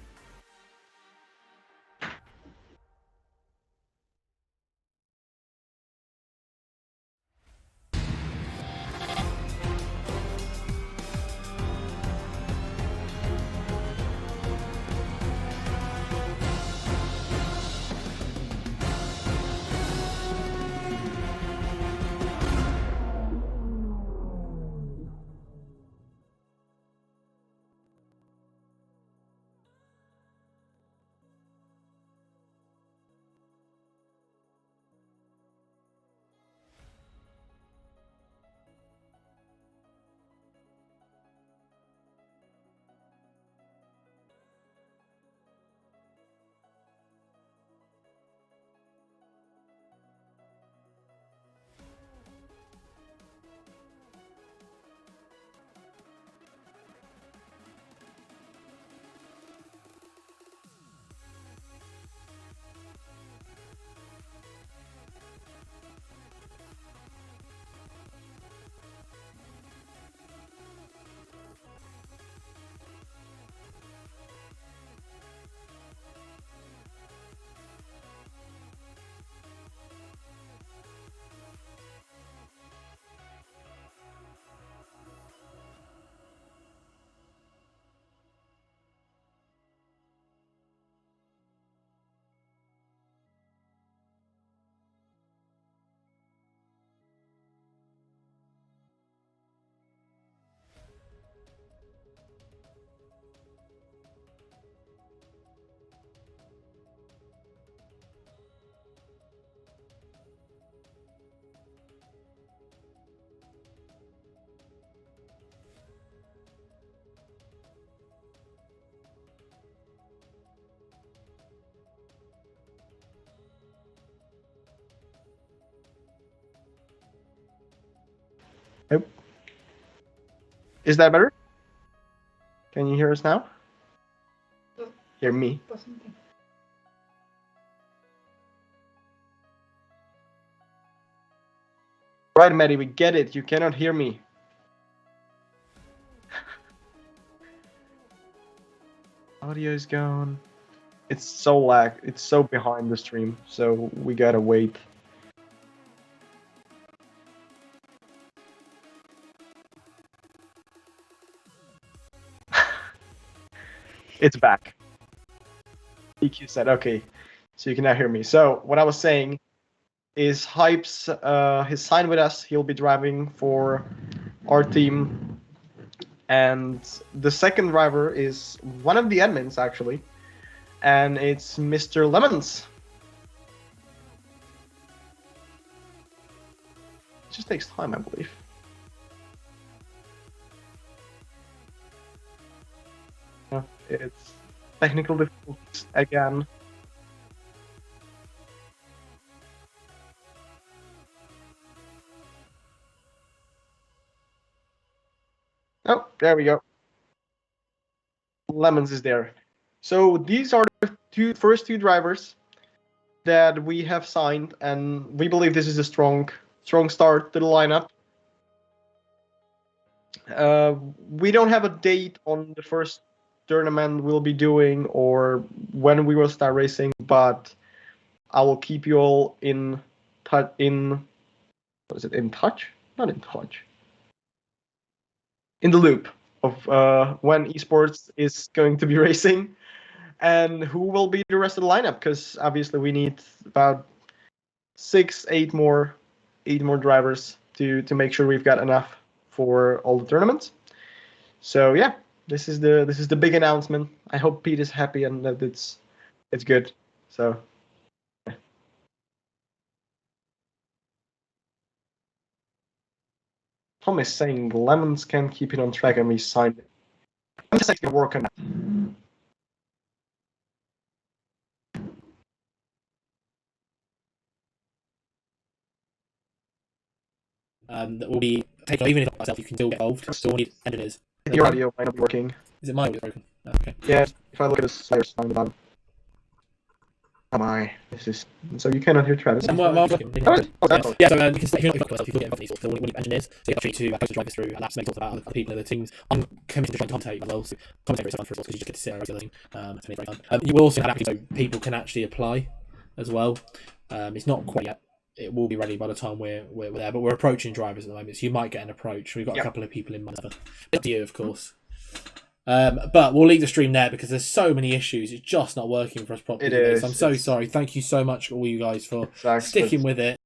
Nope. Is that better? Can you hear us now? Hear me? Right, Maddie, we get it. You cannot hear me. Audio is gone. It's so lag. It's so behind the stream. So we gotta wait. It's back. EQ said, okay, so you can now hear me. So what I was saying is Hype's he's signed with us. He'll be driving for our team. And the second driver is one of the admins, actually. And it's Mr. Lemons. It just takes time, I believe. It's technical difficulties again. Oh, there we go. Lemons is there. So these are the first two drivers that we have signed, and we believe this is a strong start to the lineup. We don't have a date on the first tournament we'll be doing or when we will start racing, but I will keep you all in touch. What is it? In touch? Not in touch. In the loop of when esports is going to be racing. and who will be the rest of the lineup, because obviously we need about 8 more drivers to make sure we've got enough for all the tournaments. So yeah, this is the big announcement. I hope Pete is happy and that it's good. So yeah. Tom is saying Lemons can keep it on track and we signed it. I'm just going to work on that. That will be taken, even if not myself, you can still get involved. So we'll need engineers. Your audio might not be working. Is it mine that's broken? Oh, okay. Yeah, if I look at the slides on the bottom. Oh my, this is... So you cannot hear Travis. Well, working. Oh, that's all. Yeah, so you can stay, if you're not yourself, you can get involved in these sorts. So we'll need engineers, so you have to post the drivers through, and that's make talk about other people in the teams. I'm committed to trying to commentate as well, so commentate is fun for us because you just get to sit there and to make it very fun. You will also have apps so people can actually apply as well. It's not quite yet. It will be ready by the time we're there, but we're approaching drivers at the moment, so you might get an approach. We've got a couple of people in mind. It's up to you, of course. But we'll leave the stream there because there's so many issues. It's just not working for us properly. It is. So I'm so sorry. Thank you so much, all you guys, for sticking with it.